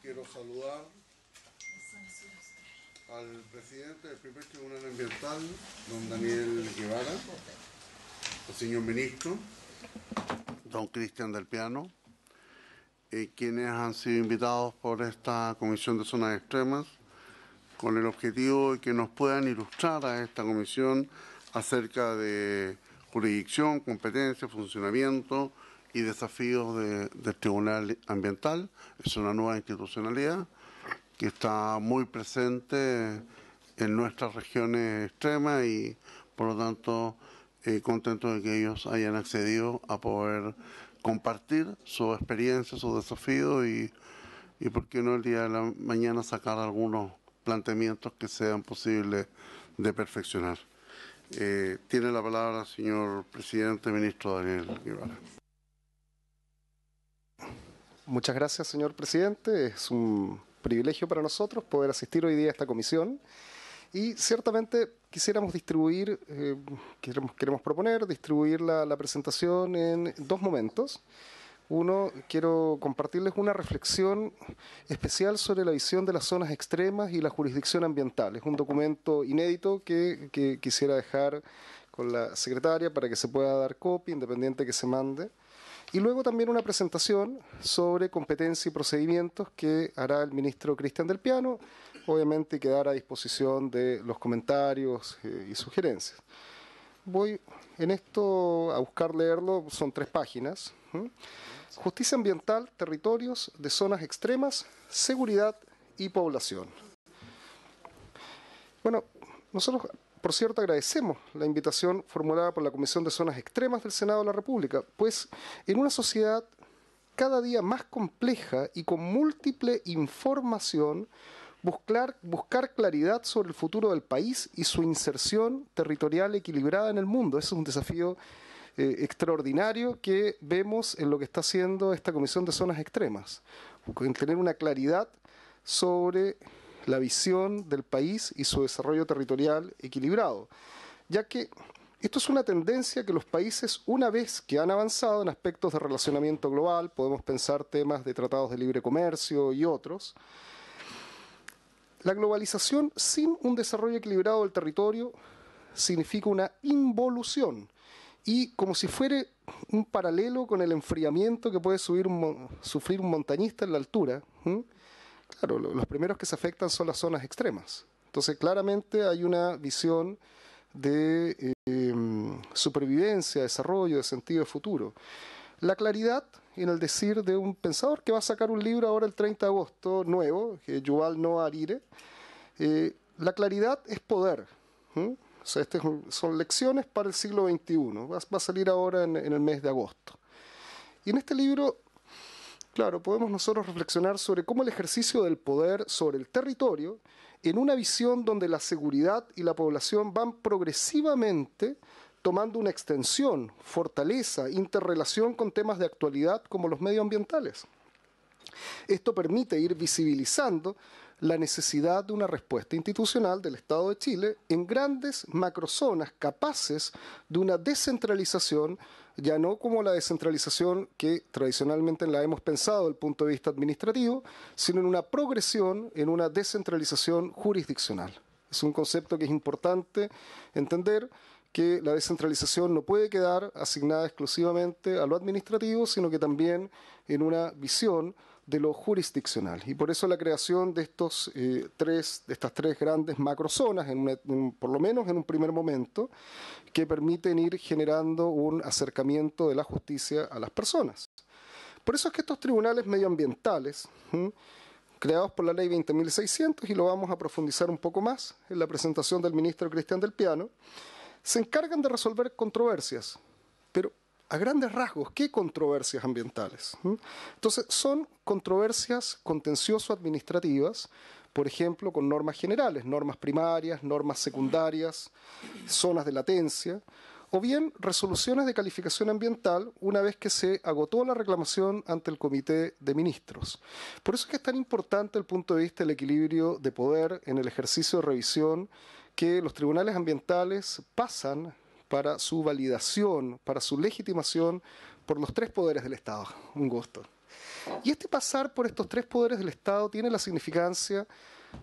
quiero saludar al presidente del primer tribunal ambiental, don Daniel Guevara, al señor ministro, don Cristian del Piano, quienes han sido invitados por esta Comisión de Zonas Extremas con el objetivo de que nos puedan ilustrar a esta comisión acerca de jurisdicción, competencia, funcionamiento y desafíos del Tribunal Ambiental. Es una nueva institucionalidad que está muy presente en nuestras regiones extremas y por lo tanto contento de que ellos hayan accedido a poder compartir su experiencia, sus desafíos y por qué no el día de la mañana sacar algunos planteamientos que sean posibles de perfeccionar. Tiene la palabra el señor presidente, ministro Daniel Guevara. Muchas gracias, señor presidente. Es un privilegio para nosotros poder asistir hoy día a esta comisión y ciertamente quisiéramos distribuir, queremos proponer distribuir la presentación en dos momentos. Uno, quiero compartirles una reflexión especial sobre la visión de las zonas extremas y la jurisdicción ambiental. Es un documento inédito que quisiera dejar con la secretaria para que se pueda dar copia, independiente que se mande. Y luego también una presentación sobre competencia y procedimientos que hará el ministro Cristian del Piano, obviamente quedará a disposición de los comentarios y sugerencias. Voy en esto a buscar leerlo, son 3 páginas. Justicia ambiental, territorios de zonas extremas, seguridad y población. Bueno, nosotros, por cierto, agradecemos la invitación formulada por la Comisión de Zonas Extremas del Senado de la República, pues en una sociedad cada día más compleja y con múltiple información, buscar claridad sobre el futuro del país y su inserción territorial equilibrada en el mundo. Ese es un desafío extraordinario que vemos en lo que está haciendo esta Comisión de Zonas Extremas, en tener una claridad sobre la visión del país y su desarrollo territorial equilibrado, ya que esto es una tendencia que los países, una vez que han avanzado en aspectos de relacionamiento global, podemos pensar temas de tratados de libre comercio y otros, la globalización sin un desarrollo equilibrado del territorio significa una involución. Y como si fuera un paralelo con el enfriamiento que puede sufrir un montañista en la altura, claro, los primeros que se afectan son las zonas extremas. Entonces, claramente hay una visión de supervivencia, desarrollo, de sentido de futuro. La claridad en el decir de un pensador que va a sacar un libro ahora el 30 de agosto, nuevo, Yuval Noah Harari, la claridad es poder. O sea, son lecciones para el siglo XXI. Va a salir ahora en el mes de agosto. Y en este libro, claro, podemos nosotros reflexionar sobre cómo el ejercicio del poder sobre el territorio, en una visión donde la seguridad y la población van progresivamente tomando una extensión, fortaleza, interrelación con temas de actualidad como los medioambientales. Esto permite ir visibilizando la necesidad de una respuesta institucional del Estado de Chile en grandes macrozonas capaces de una descentralización, ya no como la descentralización que tradicionalmente la hemos pensado desde el punto de vista administrativo, sino en una progresión, en una descentralización jurisdiccional. Es un concepto que es importante entender, que la descentralización no puede quedar asignada exclusivamente a lo administrativo, sino que también en una visión de lo jurisdiccional. Y por eso la creación de estas 3 grandes macrozonas, por lo menos en un primer momento, que permiten ir generando un acercamiento de la justicia a las personas. Por eso es que estos tribunales medioambientales, creados por la ley 20.600, y lo vamos a profundizar un poco más en la presentación del ministro Cristian del Piano, se encargan de resolver controversias, pero a grandes rasgos, ¿qué controversias ambientales? Entonces, son controversias contencioso-administrativas, por ejemplo, con normas generales, normas primarias, normas secundarias, zonas de latencia, o bien resoluciones de calificación ambiental una vez que se agotó la reclamación ante el Comité de Ministros. Por eso es que es tan importante el punto de vista del equilibrio de poder en el ejercicio de revisión que los tribunales ambientales pasan para su validación, para su legitimación por los tres poderes del Estado. Un gusto. Y este pasar por estos tres poderes del Estado tiene la significancia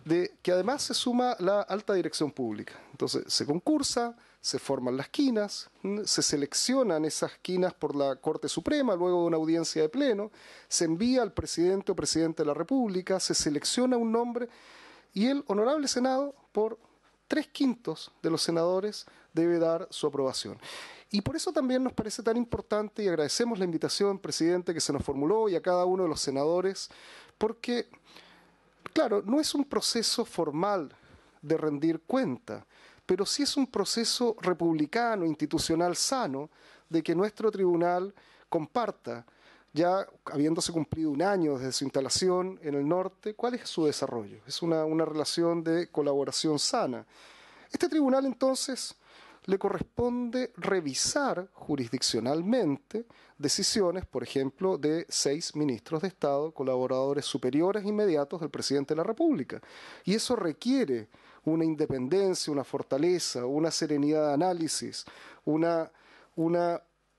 de que además se suma la alta dirección pública. Entonces se concursa, se forman las quinas, se seleccionan esas quinas por la Corte Suprema, luego de una audiencia de pleno, se envía al presidente o presidente de la República, se selecciona un nombre y el honorable Senado, por 3/5 de los senadores, debe dar su aprobación. Y por eso también nos parece tan importante, y agradecemos la invitación, presidente, que se nos formuló, y a cada uno de los senadores, porque, claro, no es un proceso formal de rendir cuenta, pero sí es un proceso republicano, institucional sano, de que nuestro tribunal comparta, ya habiéndose cumplido un año desde su instalación en el norte, cuál es su desarrollo. Es una relación de colaboración sana. Este tribunal, entonces, le corresponde revisar jurisdiccionalmente decisiones, por ejemplo, de 6 ministros de Estado, colaboradores superiores inmediatos del presidente de la República. Y eso requiere una independencia, una fortaleza, una serenidad de análisis,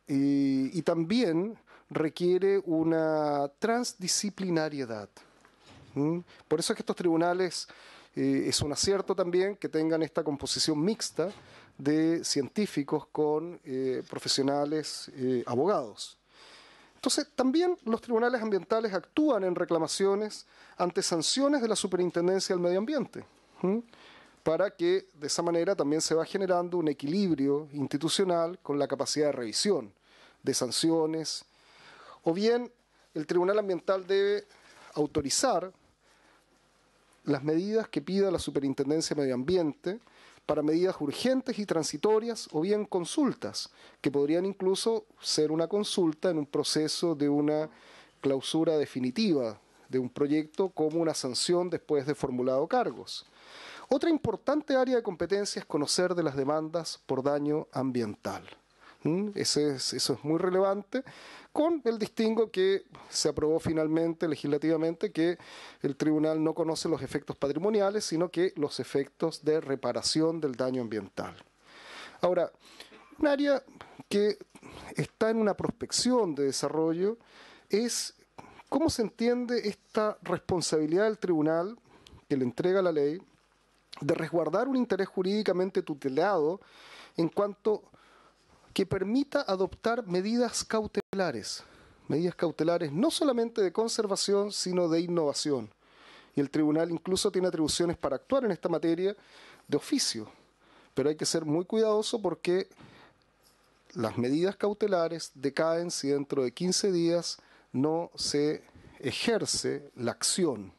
y también requiere una transdisciplinariedad. Por eso es que estos tribunales, es un acierto también que tengan esta composición mixta de científicos con profesionales abogados. Entonces, también los tribunales ambientales actúan en reclamaciones ante sanciones de la Superintendencia del Medio Ambiente, para que de esa manera también se va generando un equilibrio institucional con la capacidad de revisión de sanciones. O bien, el Tribunal Ambiental debe autorizar las medidas que pida la Superintendencia de Medio Ambiente para medidas urgentes y transitorias, o bien consultas, que podrían incluso ser una consulta en un proceso de una clausura definitiva de un proyecto como una sanción después de formulado cargos. Otra importante área de competencia es conocer de las demandas por daño ambiental. Eso es muy relevante, con el distingo que se aprobó finalmente legislativamente, que el tribunal no conoce los efectos patrimoniales, sino que los efectos de reparación del daño ambiental. Ahora, un área que está en una prospección de desarrollo es cómo se entiende esta responsabilidad del tribunal que le entrega la ley de resguardar un interés jurídicamente tutelado en cuanto que permita adoptar medidas cautelares no solamente de conservación, sino de innovación. Y el tribunal incluso tiene atribuciones para actuar en esta materia de oficio, pero hay que ser muy cuidadoso porque las medidas cautelares decaen si dentro de 15 días no se ejerce la acción,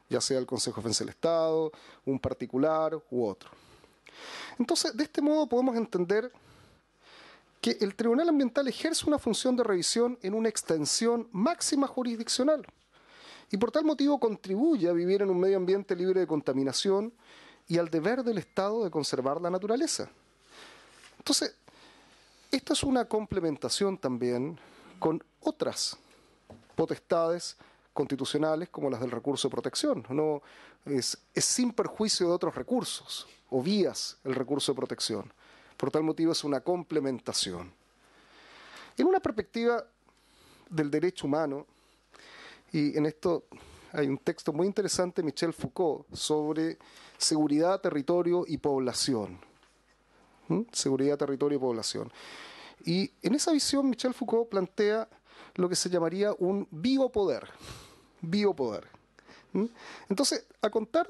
ya sea el Consejo de Defensa del Estado, un particular u otro. Entonces, de este modo podemos entender que el Tribunal Ambiental ejerce una función de revisión en una extensión máxima jurisdiccional y por tal motivo contribuye a vivir en un medio ambiente libre de contaminación y al deber del Estado de conservar la naturaleza. Entonces, esta es una complementación también con otras potestades constitucionales como las del recurso de protección. No es sin perjuicio de otros recursos o vías el recurso de protección. Por tal motivo es una complementación. En una perspectiva del derecho humano, y en esto hay un texto muy interesante de Michel Foucault sobre seguridad, territorio y población. Seguridad, territorio y población. Y en esa visión Michel Foucault plantea lo que se llamaría un biopoder. Biopoder. Entonces, a contar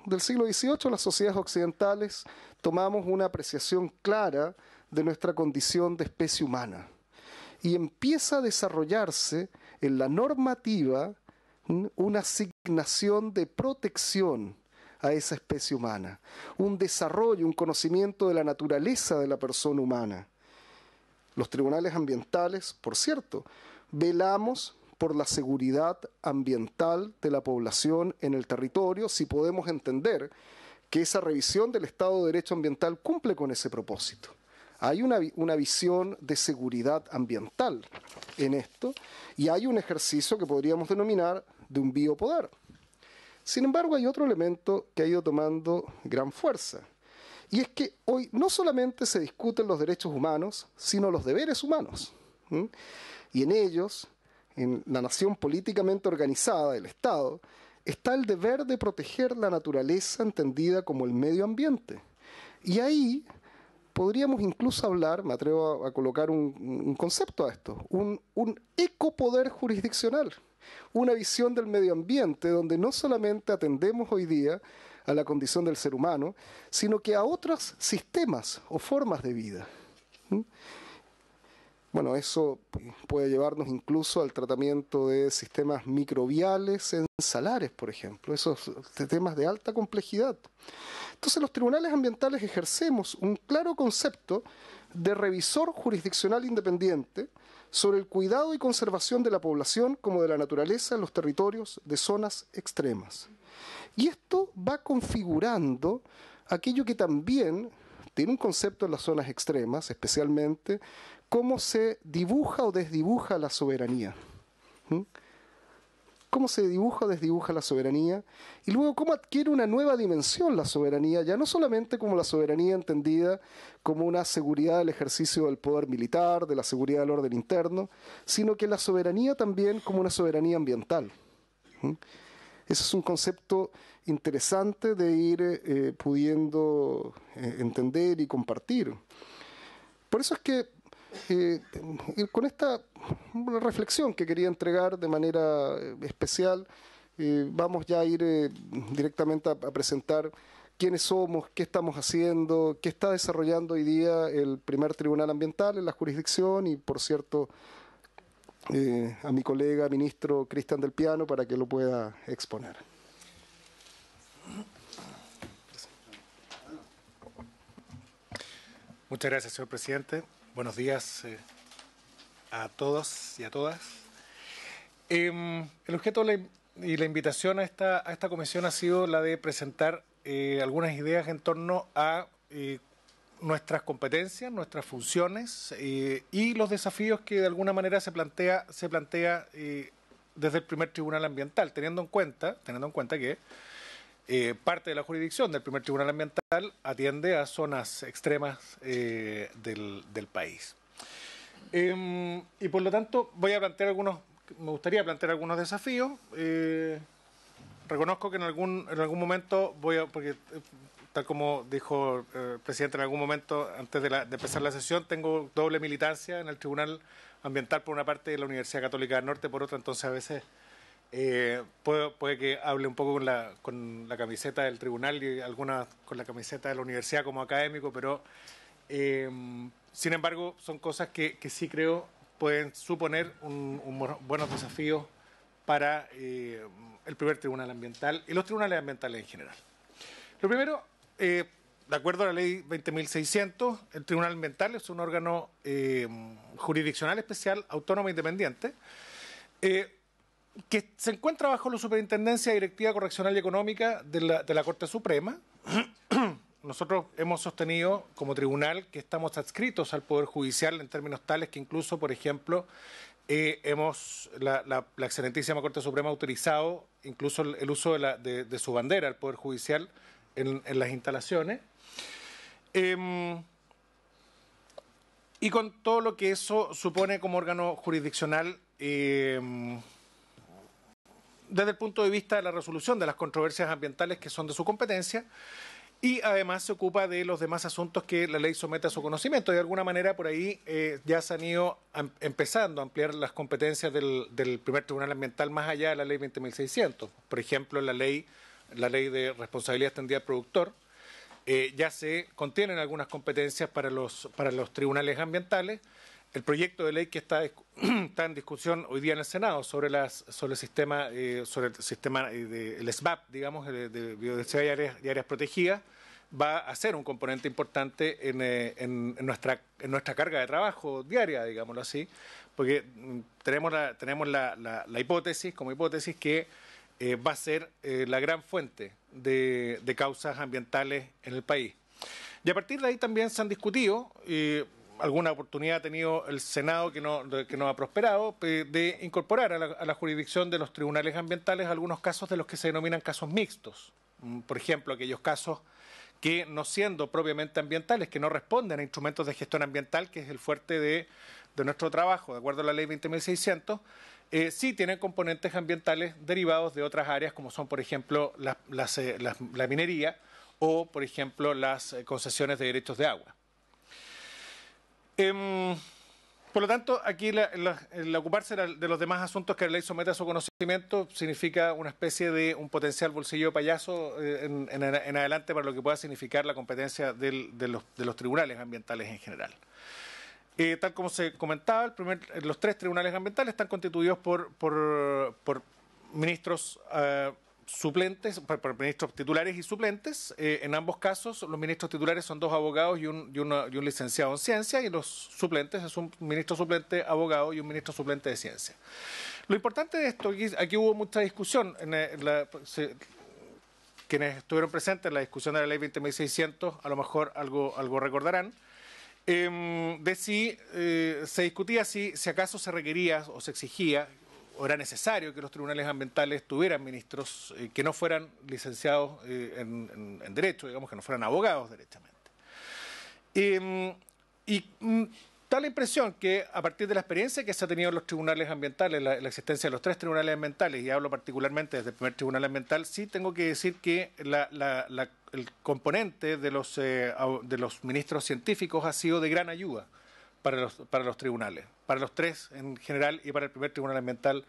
del siglo XVIII, las sociedades occidentales tomamos una apreciación clara de nuestra condición de especie humana y empieza a desarrollarse en la normativa una asignación de protección a esa especie humana, un desarrollo, un conocimiento de la naturaleza de la persona humana. Los tribunales ambientales, por cierto, velamos por la seguridad ambiental de la población en el territorio, si podemos entender que esa revisión del Estado de Derecho ambiental cumple con ese propósito. Hay una visión de seguridad ambiental en esto y hay un ejercicio que podríamos denominar de un biopoder. Sin embargo, hay otro elemento que ha ido tomando gran fuerza, y es que hoy no solamente se discuten los derechos humanos, sino los deberes humanos. ¿Mm? Y en ellos, en la nación políticamente organizada, el Estado, está el deber de proteger la naturaleza entendida como el medio ambiente. Y ahí podríamos incluso hablar, me atrevo a colocar un concepto a esto, un ecopoder jurisdiccional, una visión del medio ambiente donde no solamente atendemos hoy día a la condición del ser humano, sino que a otros sistemas o formas de vida. ¿Mm? Bueno, eso puede llevarnos incluso al tratamiento de sistemas microbiales en salares, por ejemplo, esos temas de alta complejidad. Entonces, los tribunales ambientales ejercemos un claro concepto de revisor jurisdiccional independiente sobre el cuidado y conservación de la población como de la naturaleza en los territorios de zonas extremas. Y esto va configurando aquello que también tiene un concepto en las zonas extremas, especialmente cómo se dibuja o desdibuja la soberanía. ¿Mm? Cómo se dibuja o desdibuja la soberanía, y luego cómo adquiere una nueva dimensión la soberanía, ya no solamente como la soberanía entendida como una seguridad del ejercicio del poder militar, de la seguridad del orden interno, sino que la soberanía también como una soberanía ambiental. ¿Mm? Ese es un concepto interesante de ir pudiendo entender y compartir. Por eso es que con esta reflexión que quería entregar de manera especial, vamos ya a ir directamente a presentar quiénes somos, qué estamos haciendo, qué está desarrollando hoy día el primer tribunal ambiental en la jurisdicción y, por cierto, a mi colega ministro Cristian del Piano para que lo pueda exponer. Muchas gracias, señor presidente. Buenos días a todos y a todas. El objeto y la invitación a esta comisión ha sido la de presentar algunas ideas en torno a nuestras competencias, nuestras funciones y los desafíos que de alguna manera se plantea desde el primer tribunal ambiental, teniendo en cuenta que parte de la jurisdicción del primer tribunal ambiental atiende a zonas extremas del país. Y por lo tanto me gustaría plantear algunos desafíos. Reconozco que en algún momento porque tal como dijo el presidente, en algún momento antes de empezar la sesión, tengo doble militancia en el Tribunal Ambiental, por una parte de la Universidad Católica del Norte, por otra, entonces a veces puede que hable un poco con la camiseta del tribunal y algunas con la camiseta de la universidad como académico, pero sin embargo son cosas que sí creo pueden suponer buenos desafíos para el primer tribunal ambiental y los tribunales ambientales en general. Lo primero, de acuerdo a la ley 20.600, el tribunal ambiental es un órgano jurisdiccional especial, autónomo e independiente, que se encuentra bajo la superintendencia directiva correccional y económica de la Corte Suprema. Nosotros hemos sostenido como tribunal que estamos adscritos al Poder Judicial en términos tales que incluso, por ejemplo, la excelentísima Corte Suprema ha autorizado incluso el uso de su bandera, el Poder Judicial, en las instalaciones. Y con todo lo que eso supone como órgano jurisdiccional, desde el punto de vista de la resolución de las controversias ambientales que son de su competencia, y además se ocupa de los demás asuntos que la ley somete a su conocimiento. De alguna manera por ahí ya se han ido empezando a ampliar las competencias del primer tribunal ambiental más allá de la ley 20.600. Por ejemplo, la ley de responsabilidad extendida del productor, ya se contienen algunas competencias para los tribunales ambientales. El proyecto de ley que está en discusión hoy día en el Senado sobre el sistema el SBAP, digamos, de biodiversidad y áreas protegidas, va a ser un componente importante en nuestra carga de trabajo diaria, digámoslo así, porque tenemos la hipótesis que va a ser la gran fuente de causas ambientales en el país. Y a partir de ahí también se han discutido, alguna oportunidad ha tenido el Senado que no ha prosperado, de incorporar a la jurisdicción de los tribunales ambientales algunos casos de los que se denominan casos mixtos. Por ejemplo, aquellos casos que, no siendo propiamente ambientales, que no responden a instrumentos de gestión ambiental, que es el fuerte de de nuestro trabajo, de acuerdo a la ley 20.600, sí tienen componentes ambientales derivados de otras áreas, como son, por ejemplo, la minería o, por ejemplo, las concesiones de derechos de agua. Por lo tanto, aquí el ocuparse de los demás asuntos que la ley somete a su conocimiento significa una especie de un potencial bolsillo de payaso en adelante para lo que pueda significar la competencia de los tribunales ambientales en general. Tal como se comentaba, los 3 tribunales ambientales están constituidos por ministros suplentes, por ministros titulares y suplentes. En ambos casos, los ministros titulares son 2 abogados y un licenciado en ciencia, y los suplentes es un ministro suplente abogado y un ministro suplente de ciencia. Lo importante de esto, aquí hubo mucha discusión, quienes estuvieron presentes en la discusión de la ley 20.600, a lo mejor algo recordarán, de si se discutía si acaso se requería o se exigía o era necesario que los tribunales ambientales tuvieran ministros que no fueran licenciados en Derecho, digamos, que no fueran abogados derechamente. Da la impresión que a partir de la experiencia que se ha tenido en los tribunales ambientales, la existencia de los 3 tribunales ambientales, y hablo particularmente desde el primer tribunal ambiental, sí tengo que decir que el componente de los ministros científicos ha sido de gran ayuda para los tribunales, para los 3 en general y para el primer tribunal ambiental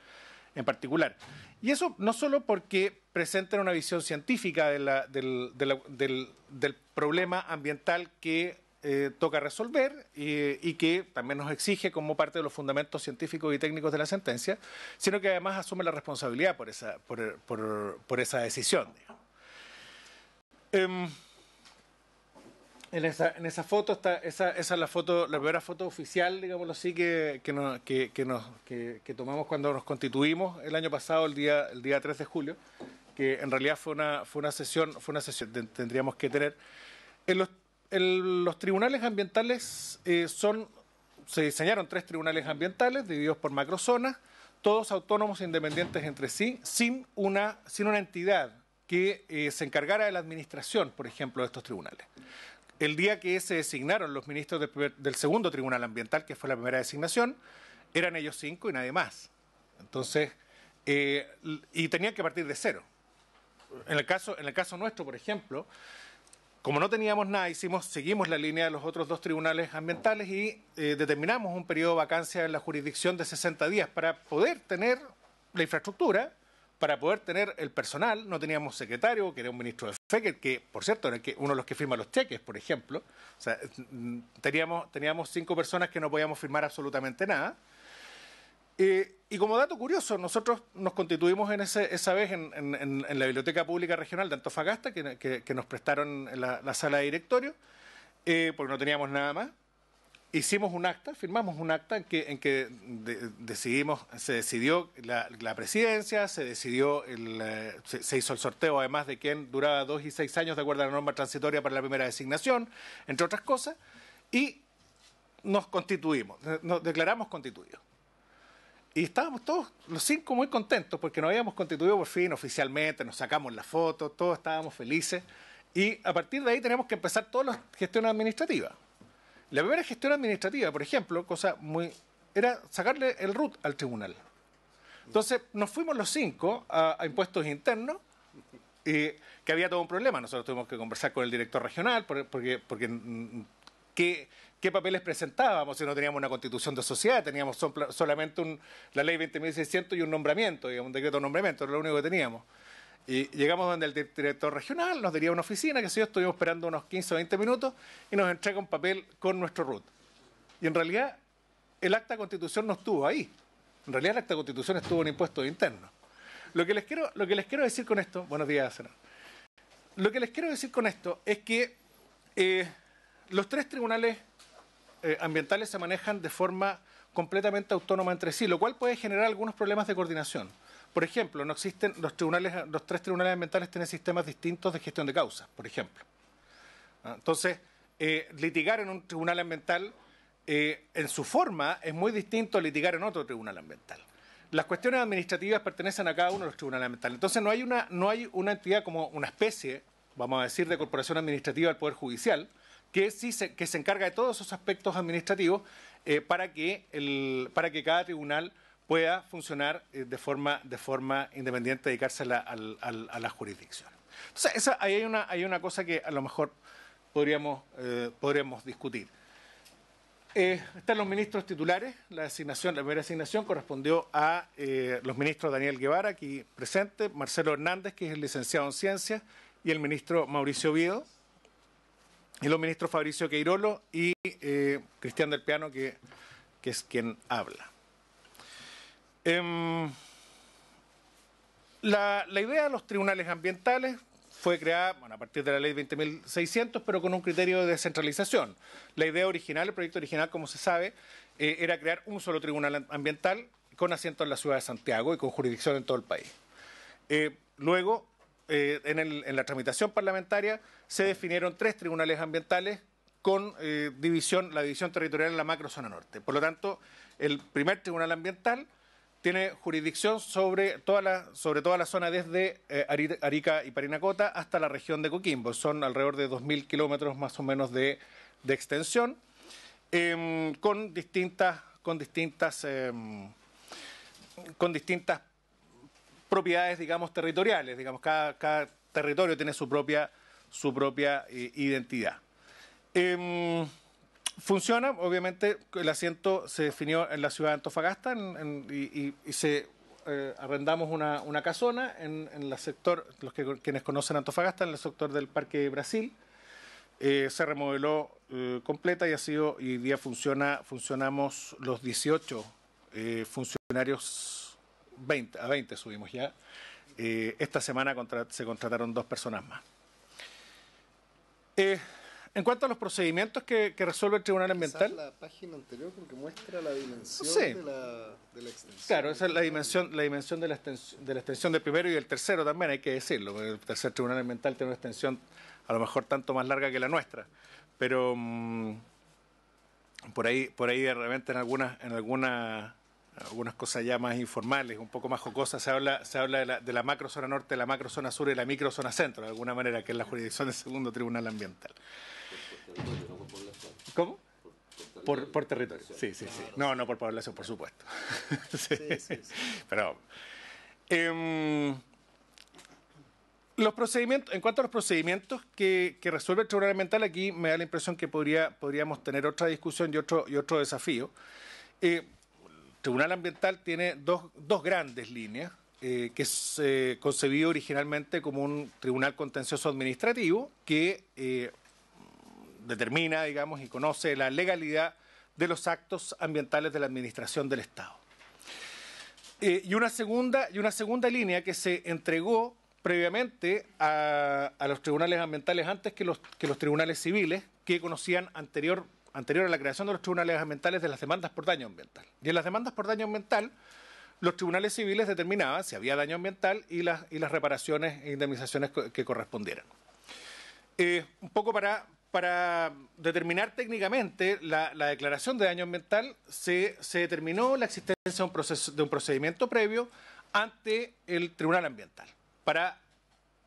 en particular. Y eso no solo porque presentan una visión científica del problema ambiental que toca resolver y que también nos exige como parte de los fundamentos científicos y técnicos de la sentencia, sino que además asume la responsabilidad por esa decisión, digamos. En esa foto esa es la primera foto oficial, digámoslo así, que tomamos cuando nos constituimos el año pasado, el día 3 de julio, que en realidad fue una sesión que tendríamos que tener. Los tribunales ambientales se diseñaron 3 tribunales ambientales divididos por macrozonas, todos autónomos e independientes entre sí, sin una entidad que se encargara de la administración, por ejemplo, de estos tribunales. El día que se designaron los ministros del segundo tribunal ambiental, que fue la primera designación, eran ellos 5 y nadie más. Entonces, y tenían que partir de cero. En el caso nuestro, por ejemplo, como no teníamos nada, seguimos la línea de los otros 2 tribunales ambientales y determinamos un periodo de vacancia en la jurisdicción de 60 días para poder tener la infraestructura, para poder tener el personal. No teníamos secretario, que era un ministro de FE, que por cierto era uno de los que firma los cheques, por ejemplo. O sea, teníamos 5 personas que no podíamos firmar absolutamente nada. Y como dato curioso, nosotros nos constituimos esa vez en la Biblioteca Pública Regional de Antofagasta, que nos prestaron la sala de directorio, porque no teníamos nada más. Hicimos un acta, firmamos un acta en que se decidió la presidencia, se hizo el sorteo además de quién duraba 2 y 6 años de acuerdo a la norma transitoria para la primera designación, entre otras cosas, y nos constituimos, nos declaramos constituidos. Y estábamos todos, los 5, muy contentos porque nos habíamos constituido por fin oficialmente, nos sacamos la foto, todos estábamos felices, y a partir de ahí tenemos que empezar todas las gestiones administrativas. La primera gestión administrativa, por ejemplo, era sacarle el RUT al tribunal. Entonces nos fuimos los 5 a impuestos internos, que había todo un problema. Nosotros tuvimos que conversar con el director regional porque ¿qué papeles presentábamos si no teníamos una constitución de sociedad? Teníamos solamente la ley 20.600 y un nombramiento, digamos, un decreto de nombramiento, era lo único que teníamos. Y llegamos donde el director regional nos diría una oficina, que si yo estuvimos esperando unos 15 o 20 minutos y nos entrega un papel con nuestro RUT. Y en realidad el acta de constitución no estuvo ahí. En realidad el acta de constitución estuvo en impuestos internos. Lo que les quiero decir con esto, buenos días, senador. Lo que les quiero decir con esto es que los 3 tribunales ambientales se manejan de forma completamente autónoma entre sí, lo cual puede generar algunos problemas de coordinación. Por ejemplo, no existen los 3 tribunales ambientales tienen sistemas distintos de gestión de causas, por ejemplo. Entonces, litigar en un tribunal ambiental en su forma es muy distinto a litigar en otro tribunal ambiental. Las cuestiones administrativas pertenecen a cada uno de los tribunales ambientales. Entonces, no hay una entidad como una especie, vamos a decir, de corporación administrativa del Poder Judicial, que se encarga de todos esos aspectos administrativos para que cada tribunal pueda funcionar de forma independiente, dedicarse a la jurisdicción. Entonces, ahí hay una cosa que a lo mejor podríamos discutir. Están los ministros titulares. La primera asignación correspondió a los ministros Daniel Guevara, aquí presente, Marcelo Hernández, que es el licenciado en Ciencias, y el ministro Mauricio Oviedo, y los ministros Fabricio Queirolo y Cristian del Piano, que es quien habla. La idea de los tribunales ambientales fue creada a partir de la ley 20.600, pero con un criterio de descentralización. La idea original, el proyecto original, como se sabe, era crear un solo tribunal ambiental con asiento en la ciudad de Santiago y con jurisdicción en todo el país. Luego, en la tramitación parlamentaria, se definieron 3 tribunales ambientales con la división territorial en la macrozona norte. Por lo tanto, el primer tribunal ambiental tiene jurisdicción sobre toda la zona desde Arica y Parinacota hasta la región de Coquimbo. Son alrededor de 2.000 kilómetros más o menos de extensión, con distintas propiedades, digamos, territoriales. Digamos, cada territorio tiene su propia identidad. Funciona, obviamente, el asiento se definió en la ciudad de Antofagasta y se arrendamos una casona en el sector, quienes conocen Antofagasta, en el sector del Parque Brasil. Se remodeló completa y hoy día funcionamos los 18 funcionarios, a 20 subimos ya. Esta semana se contrataron 2 personas más. En cuanto a los procedimientos que resuelve el Tribunal Ambiental... La página anterior porque muestra la dimensión sí, de la extensión. Claro, esa es la dimensión de la extensión del primero y del tercero también, hay que decirlo. El tercer Tribunal Ambiental tiene una extensión a lo mejor tanto más larga que la nuestra. Pero por ahí de repente en algunas cosas ya más informales, un poco más jocosas, se habla de la macrozona norte, de la macrozona sur y la microzona centro, de alguna manera, que es la jurisdicción del segundo Tribunal Ambiental. ¿Cómo? Por territorio. Sí. No por población, por supuesto. Sí. Pero los procedimientos, en cuanto a los procedimientos que resuelve el Tribunal Ambiental, aquí me da la impresión que podríamos tener otra discusión y otro desafío. El Tribunal Ambiental tiene dos grandes líneas, que es concebido originalmente como un tribunal contencioso administrativo que determina, digamos, y conoce la legalidad de los actos ambientales de la administración del Estado. Y una segunda línea que se entregó previamente a los tribunales ambientales antes que los tribunales civiles, que conocían anterior a la creación de los tribunales ambientales, de las demandas por daño ambiental. Y en las demandas por daño ambiental, los tribunales civiles determinaban si había daño ambiental y las reparaciones e indemnizaciones que correspondieran. Un poco para determinar técnicamente la declaración de daño ambiental, se determinó la existencia de un procedimiento previo ante el Tribunal Ambiental para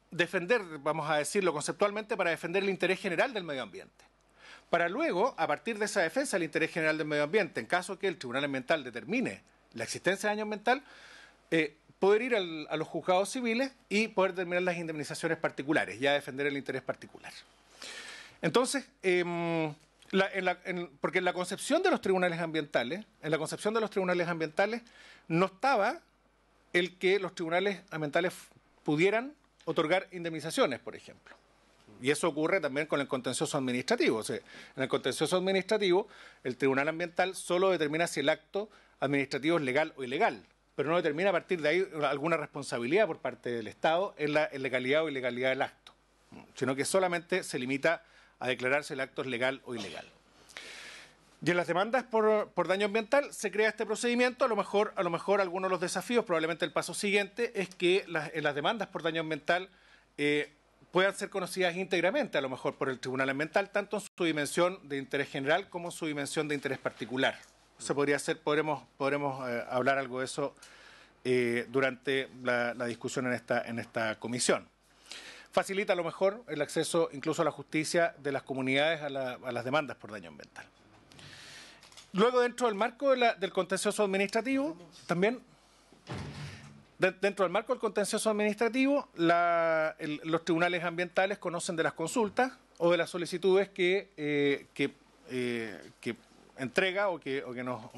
defender, vamos a decirlo conceptualmente, para defender el interés general del medio ambiente. Para luego, a partir de esa defensa del interés general del medio ambiente, en caso que el Tribunal Ambiental determine la existencia de daño ambiental, poder ir a los juzgados civiles y poder determinar las indemnizaciones particulares, ya defender el interés particular. Entonces, porque en la concepción de los tribunales ambientales, no estaba el que los tribunales ambientales pudieran otorgar indemnizaciones, por ejemplo. Y eso ocurre también con el contencioso administrativo. O sea, en el contencioso administrativo, el Tribunal Ambiental solo determina si el acto administrativo es legal o ilegal, pero no determina a partir de ahí alguna responsabilidad por parte del Estado en la legalidad o ilegalidad del acto, sino que solamente se limita a declarar si el acto es legal o ilegal. Y en las demandas por daño ambiental se crea este procedimiento. A lo mejor algunos de los desafíos, probablemente el paso siguiente, es que en las demandas por daño ambiental puedan ser conocidas íntegramente, a lo mejor por el Tribunal Ambiental, tanto en su dimensión de interés general como en su dimensión de interés particular. Podremos hablar algo de eso durante la discusión en esta comisión. Facilita a lo mejor el acceso incluso a la justicia de las comunidades a las demandas por daño ambiental. Luego, dentro del marco del contencioso administrativo, también, dentro del marco del contencioso administrativo, los tribunales ambientales conocen de las consultas o de las solicitudes que entrega o que nos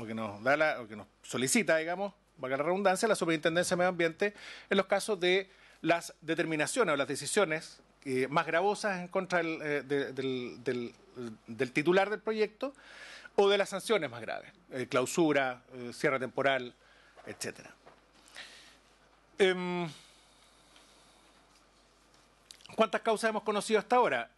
solicita, digamos, valga la redundancia, la Superintendencia de Medio Ambiente en los casos de las determinaciones o las decisiones más gravosas en contra del titular del proyecto o de las sanciones más graves, clausura, cierre temporal, etcétera. ¿Cuántas causas hemos conocido hasta ahora?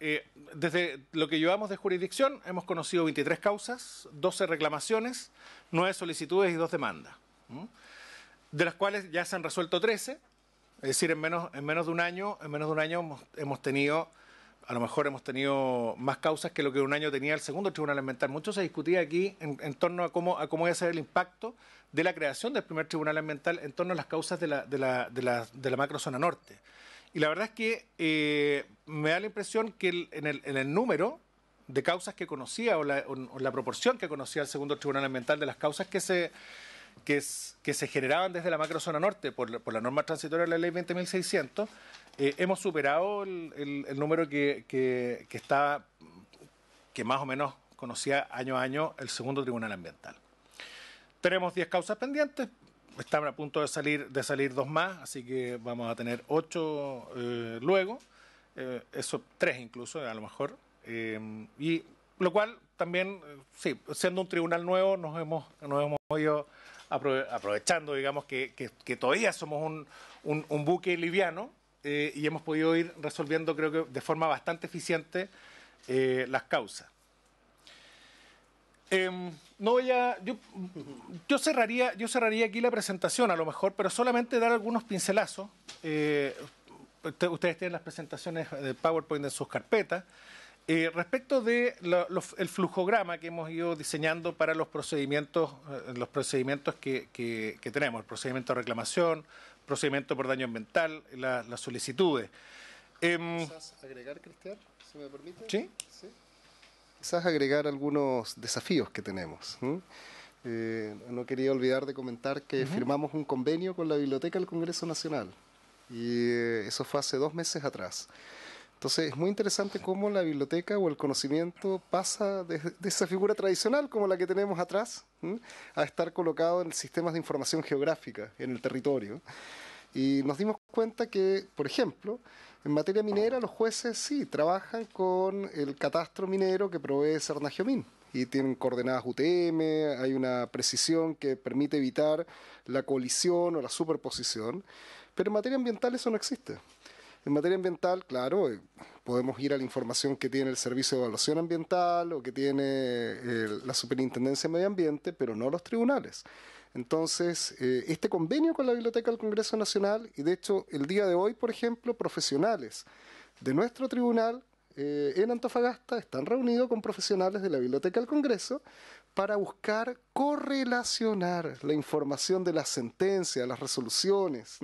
Desde lo que llevamos de jurisdicción, hemos conocido 23 causas, 12 reclamaciones, 9 solicitudes y 2 demandas, de las cuales ya se han resuelto 13, es decir, en menos de un año hemos tenido, a lo mejor hemos tenido más causas que lo que en un año tenía el segundo tribunal ambiental. Mucho se discutía aquí en torno a cómo iba a ser el impacto de la creación del primer tribunal ambiental en torno a las causas de la macrozona norte. Y la verdad es que me da la impresión que en el número de causas que conocía o la proporción que conocía el segundo tribunal ambiental de las causas que se generaban desde la macrozona norte por la norma transitoria de la ley 20.600, hemos superado el número que más o menos conocía año a año el segundo tribunal ambiental. Tenemos 10 causas pendientes, están a punto de salir 2 más, así que vamos a tener 8 luego, eso 3 incluso a lo mejor, y lo cual también, sí, siendo un tribunal nuevo nos hemos ido aprovechando, digamos, que todavía somos un buque liviano, y hemos podido ir resolviendo, creo que de forma bastante eficiente, las causas. Yo cerraría aquí la presentación a lo mejor, pero solamente dar algunos pincelazos. Ustedes tienen las presentaciones de PowerPoint en sus carpetas. Respecto de el flujograma que hemos ido diseñando para los procedimientos que tenemos, el procedimiento de reclamación, procedimiento por daño ambiental, las solicitudes. ¿Quizás agregar, Cristian, si me permite? ¿Sí? Sí. Quizás agregar algunos desafíos que tenemos. No quería olvidar de comentar que firmamos un convenio con la Biblioteca del Congreso Nacional, y eso fue hace 2 meses atrás. Entonces es muy interesante cómo la biblioteca o el conocimiento pasa de esa figura tradicional como la que tenemos atrás, a estar colocado en sistemas de información geográfica en el territorio. Y nos dimos cuenta que, por ejemplo, en materia minera los jueces sí trabajan con el catastro minero que provee Sernagiomín y tienen coordenadas UTM, hay una precisión que permite evitar la colisión o la superposición, pero en materia ambiental eso no existe. En materia ambiental, claro, podemos ir a la información que tiene el Servicio de Evaluación Ambiental o que tiene la Superintendencia de Medio Ambiente, pero no los tribunales. Entonces, este convenio con la Biblioteca del Congreso Nacional, y de hecho el día de hoy, por ejemplo, profesionales de nuestro tribunal en Antofagasta están reunidos con profesionales de la Biblioteca del Congreso para buscar correlacionar la información de las sentencias, las resoluciones,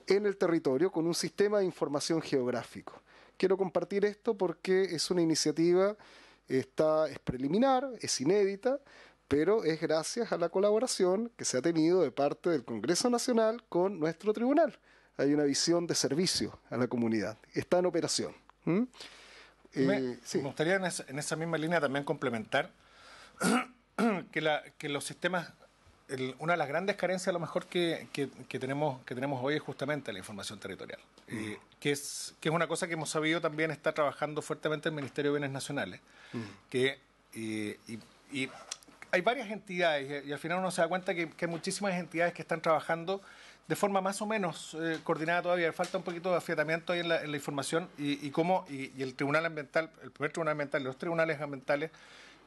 en el territorio con un sistema de información geográfico. Quiero compartir esto porque es una iniciativa, es preliminar, es inédita, pero es gracias a la colaboración que se ha tenido de parte del Congreso Nacional con nuestro tribunal. Hay una visión de servicio a la comunidad, está en operación. Me gustaría en esa misma línea también complementar que los sistemas, una de las grandes carencias a lo mejor que tenemos hoy es justamente la información territorial, que es una cosa que hemos sabido también está trabajando fuertemente el Ministerio de Bienes Nacionales, y hay varias entidades y al final uno se da cuenta que hay muchísimas entidades que están trabajando de forma más o menos coordinada todavía. Falta un poquito de afiatamiento ahí en la información y el Tribunal Ambiental, el primer Tribunal Ambiental y los tribunales ambientales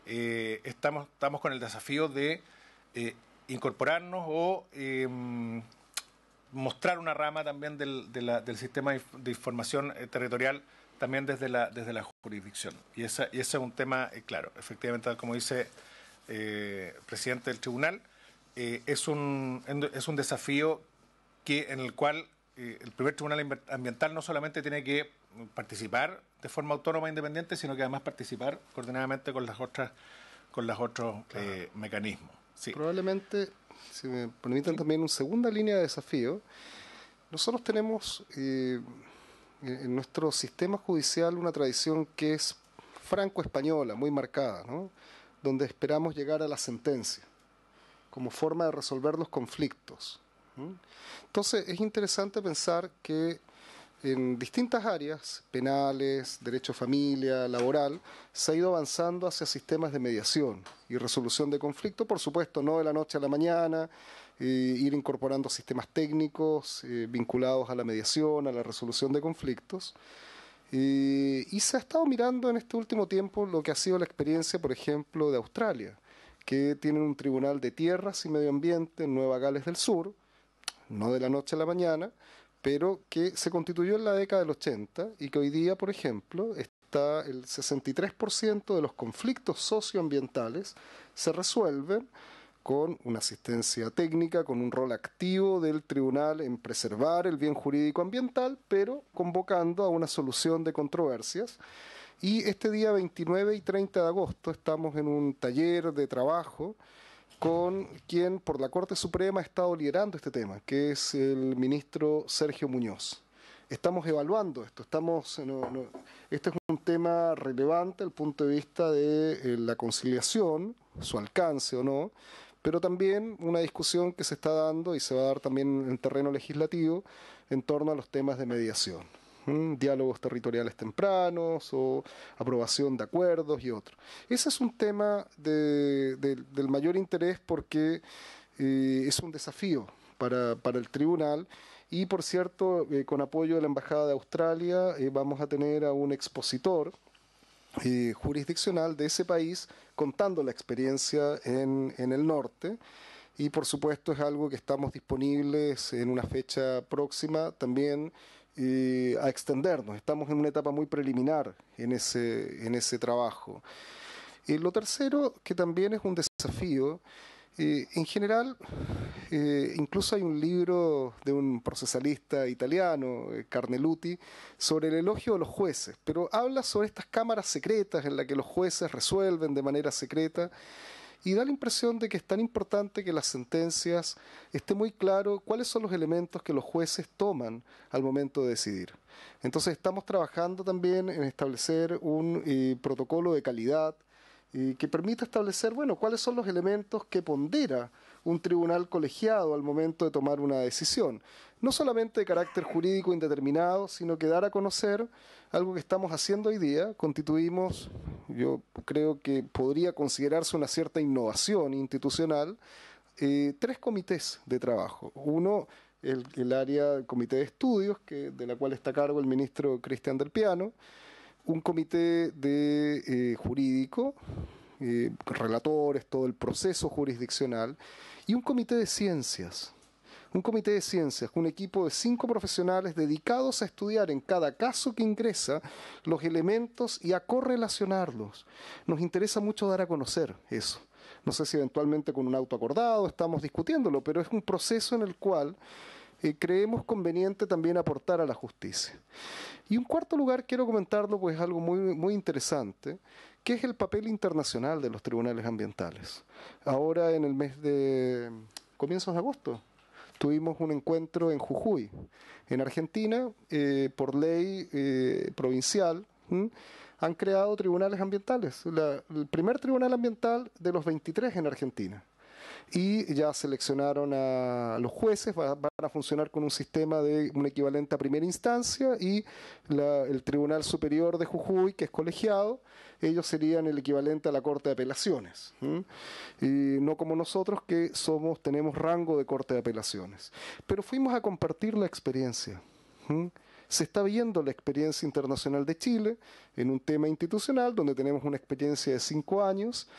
estamos con el desafío de incorporarnos o mostrar una rama también del sistema de información territorial también desde la jurisdicción. Y ese es un tema, claro, efectivamente, como dice presidente del tribunal, es un desafío en el cual el primer tribunal ambiental no solamente tiene que participar de forma autónoma e independiente, sino que además participar coordinadamente con con los otros mecanismos. Sí. Probablemente, si me permiten también una segunda línea de desafío, nosotros tenemos en nuestro sistema judicial una tradición que es franco-española, muy marcada, ¿no? Donde esperamos llegar a la sentencia como forma de resolver los conflictos. Entonces es interesante pensar que en distintas áreas, penales, derecho a familia, laboral, se ha ido avanzando hacia sistemas de mediación y resolución de conflictos, por supuesto, no de la noche a la mañana, ir incorporando sistemas técnicos vinculados a la mediación, a la resolución de conflictos. Y se ha estado mirando en este último tiempo lo que ha sido la experiencia, por ejemplo, de Australia, que tienen un tribunal de tierras y medio ambiente en Nueva Gales del Sur, no de la noche a la mañana, pero que se constituyó en la década del 80 y que hoy día, por ejemplo, está el 63% de los conflictos socioambientales se resuelven con una asistencia técnica, con un rol activo del tribunal en preservar el bien jurídico ambiental, pero convocando a una solución de controversias. Y este día 29 y 30 de agosto estamos en un taller de trabajo con quien por la Corte Suprema ha estado liderando este tema, que es el ministro Sergio Muñoz. Estamos evaluando esto, este es un tema relevante desde el punto de vista de la conciliación, su alcance o no, pero también una discusión que se está dando y se va a dar también en terreno legislativo en torno a los temas de mediación. Diálogos territoriales tempranos o aprobación de acuerdos y otros. Ese es un tema del mayor interés porque es un desafío para el tribunal y, por cierto, con apoyo de la Embajada de Australia vamos a tener a un expositor jurisdiccional de ese país contando la experiencia en el norte. Y por supuesto es algo que estamos disponibles en una fecha próxima también a extendernos. Estamos en una etapa muy preliminar en ese trabajo. Lo tercero, que también es un desafío, en general, incluso hay un libro de un procesalista italiano, Carneluti, sobre el elogio de los jueces, pero habla sobre estas cámaras secretas en las que los jueces resuelven de manera secreta. Y da la impresión de que es tan importante que las sentencias esté muy claro cuáles son los elementos que los jueces toman al momento de decidir. Entonces estamos trabajando también en establecer un protocolo de calidad que permita establecer, bueno, cuáles son los elementos que pondera un tribunal colegiado al momento de tomar una decisión. No solamente de carácter jurídico indeterminado, sino que dar a conocer algo que estamos haciendo hoy día. Constituimos, yo creo que podría considerarse una cierta innovación institucional, 3 comités de trabajo. Uno, el área, el comité de estudios, de la cual está a cargo el ministro Cristian del Piano, un comité de jurídico, relatores, todo el proceso jurisdiccional, y un comité de ciencias. Un comité de ciencias, un equipo de 5 profesionales dedicados a estudiar en cada caso que ingresa los elementos y a correlacionarlos. Nos interesa mucho dar a conocer eso. No sé si eventualmente con un auto acordado estamos discutiéndolo, pero es un proceso en el cual creemos conveniente también aportar a la justicia. Y en cuarto lugar, quiero comentarlo, pues algo muy, muy interesante, que es el papel internacional de los tribunales ambientales. Ahora, en el mes de comienzos de agosto, tuvimos un encuentro en Jujuy, en Argentina, por ley provincial, han creado tribunales ambientales, el primer tribunal ambiental de los 23 en Argentina. Y ya seleccionaron a los jueces, van a funcionar con un sistema de un equivalente a primera instancia y el Tribunal Superior de Jujuy, que es colegiado, ellos serían el equivalente a la Corte de Apelaciones. Y no como nosotros que tenemos rango de Corte de Apelaciones. Pero fuimos a compartir la experiencia. Se está viendo la experiencia internacional de Chile en un tema institucional donde tenemos una experiencia de 5 años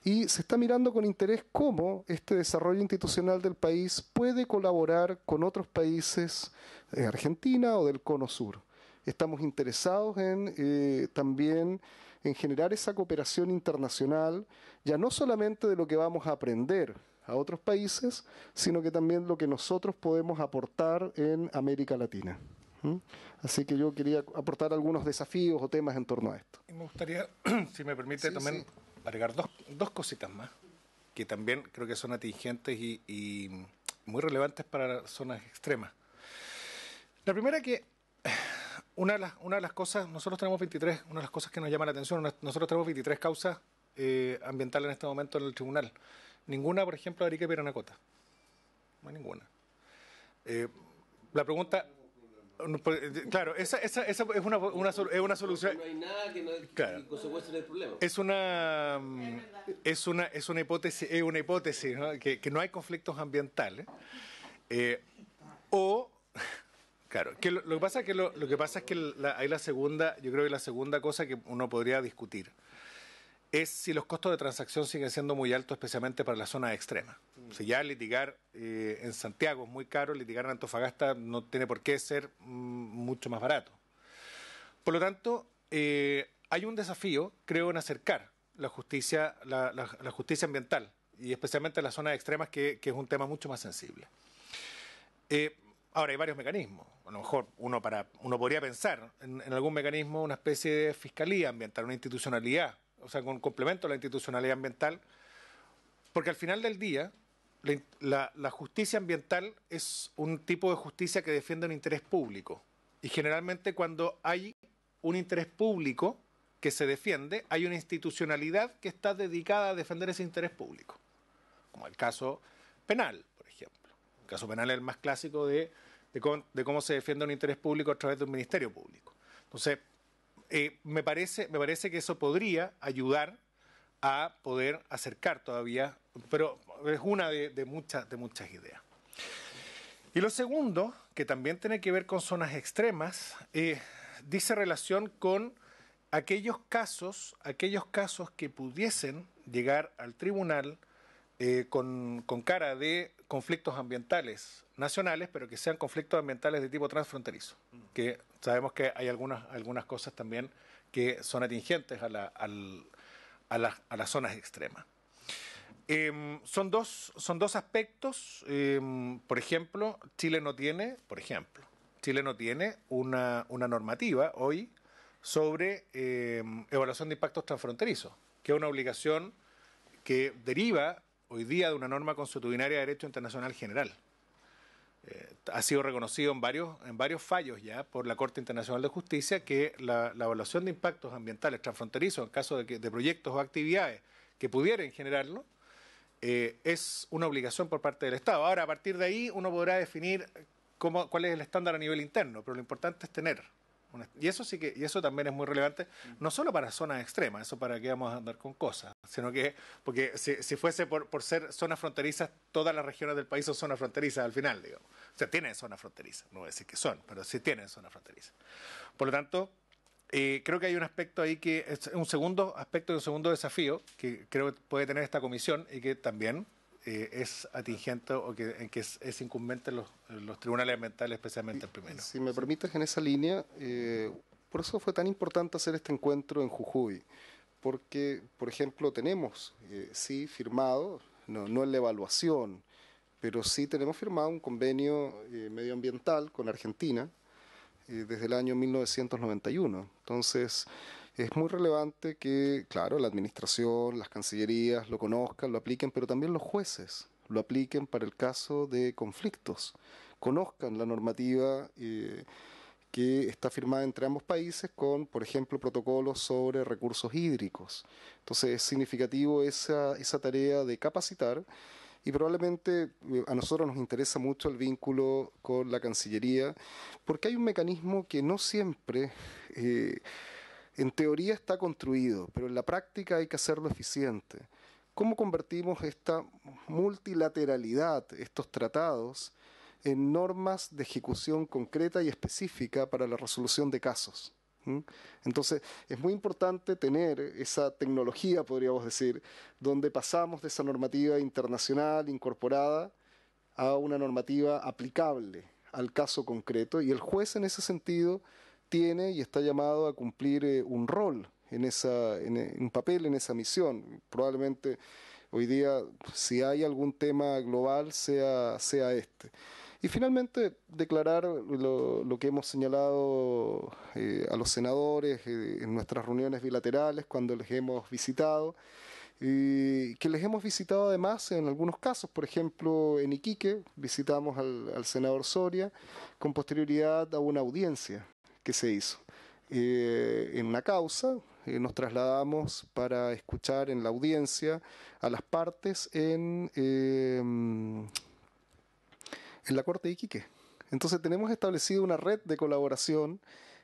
y se está mirando con interés cómo este desarrollo institucional del país puede colaborar con otros países de Argentina o del Cono Sur. Estamos interesados también en generar esa cooperación internacional, ya no solamente de lo que vamos a aprender a otros países, sino que también lo que nosotros podemos aportar en América Latina. Así que yo quería aportar algunos desafíos o temas en torno a esto. Y me gustaría, si me permite, también agregar dos cositas más que también creo que son atingentes y muy relevantes para las zonas extremas. La primera que una de las cosas, nosotros tenemos 23, una de las cosas que nos llama la atención, nosotros tenemos 23 causas ambientales en este momento en el tribunal. Ninguna, por ejemplo, de Arica y Parinacota. No hay ninguna. La pregunta... Claro, esa es una solución. No hay nada que no Claro. que secuestre el problema. Es una hipótesis, ¿no? Que no hay conflictos ambientales. Claro, que lo que pasa es que hay la segunda, yo creo que la segunda cosa que uno podría discutir es si los costos de transacción siguen siendo muy altos, especialmente para las zonas extremas. Si ya litigar en Santiago es muy caro, litigar en Antofagasta no tiene por qué ser mucho más barato. Por lo tanto, hay un desafío, creo, en acercar la justicia ambiental, y especialmente en las zonas extremas, que es un tema mucho más sensible. Ahora, hay varios mecanismos. A lo mejor uno podría pensar en algún mecanismo, una especie de fiscalía ambiental, una institucionalidad, o sea, con complemento a la institucionalidad ambiental, porque al final del día, la justicia ambiental es un tipo de justicia que defiende un interés público. Y generalmente cuando hay un interés público que se defiende, hay una institucionalidad que está dedicada a defender ese interés público. Como el caso penal, por ejemplo. El caso penal es el más clásico de cómo se defiende un interés público a través de un ministerio público. Entonces, me parece que eso podría ayudar a poder acercar todavía, pero es una de muchas ideas. Y lo segundo, que también tiene que ver con zonas extremas, dice relación con aquellos casos que pudiesen llegar al tribunal con cara de conflictos ambientales nacionales, pero que sean conflictos ambientales de tipo transfronterizo, que sabemos que hay algunas cosas también que son atingentes a las zonas extremas. Son dos aspectos. Por ejemplo, Chile no tiene una normativa hoy sobre evaluación de impactos transfronterizos, que es una obligación que deriva hoy día de una norma consuetudinaria de derecho internacional general. Ha sido reconocido en varios fallos ya por la Corte Internacional de Justicia que la evaluación de impactos ambientales transfronterizos en caso de proyectos o actividades que pudieran generarlo es una obligación por parte del Estado. Ahora, a partir de ahí uno podrá definir cuál es el estándar a nivel interno, pero lo importante es tener y eso también es muy relevante, no solo para zonas extremas, eso para qué vamos a andar con cosas, sino que, porque si fuese por ser zonas fronterizas, todas las regiones del país son zonas fronterizas al final, digamos. O sea, tienen zonas fronterizas, no voy a decir que son, pero sí tienen zonas fronterizas. Por lo tanto, creo que hay un aspecto ahí que es un segundo aspecto y un segundo desafío que creo que puede tener esta comisión y que también es atingente o en que es incumbente en los tribunales ambientales, especialmente el primero. Si me permites, en esa línea, por eso fue tan importante hacer este encuentro en Jujuy, porque, por ejemplo, tenemos, sí, firmado, no en la evaluación, pero sí tenemos firmado un convenio medioambiental con Argentina desde el año 1991. Entonces, es muy relevante que, claro, la administración, las cancillerías lo conozcan, lo apliquen, pero también los jueces lo apliquen para el caso de conflictos. Conozcan la normativa que está firmada entre ambos países con, por ejemplo, protocolos sobre recursos hídricos. Entonces, es significativo esa tarea de capacitar. Y probablemente a nosotros nos interesa mucho el vínculo con la Cancillería, porque hay un mecanismo que no siempre, en teoría está construido, pero en la práctica hay que hacerlo eficiente. ¿Cómo convertimos esta multilateralidad, estos tratados, en normas de ejecución concreta y específica para la resolución de casos? Entonces, es muy importante tener esa tecnología, podríamos decir, donde pasamos de esa normativa internacional incorporada a una normativa aplicable al caso concreto, y el juez en ese sentido tiene y está llamado a cumplir un rol, un papel en esa misión. Probablemente hoy día, si hay algún tema global, sea este. Y finalmente, declarar lo que hemos señalado a los senadores en nuestras reuniones bilaterales cuando les hemos visitado, que les hemos visitado además en algunos casos. Por ejemplo, en Iquique visitamos al senador Soria con posterioridad a una audiencia que se hizo. En una causa, nos trasladamos para escuchar en la audiencia a las partes en la Corte de Iquique. Entonces tenemos establecido una red de colaboración.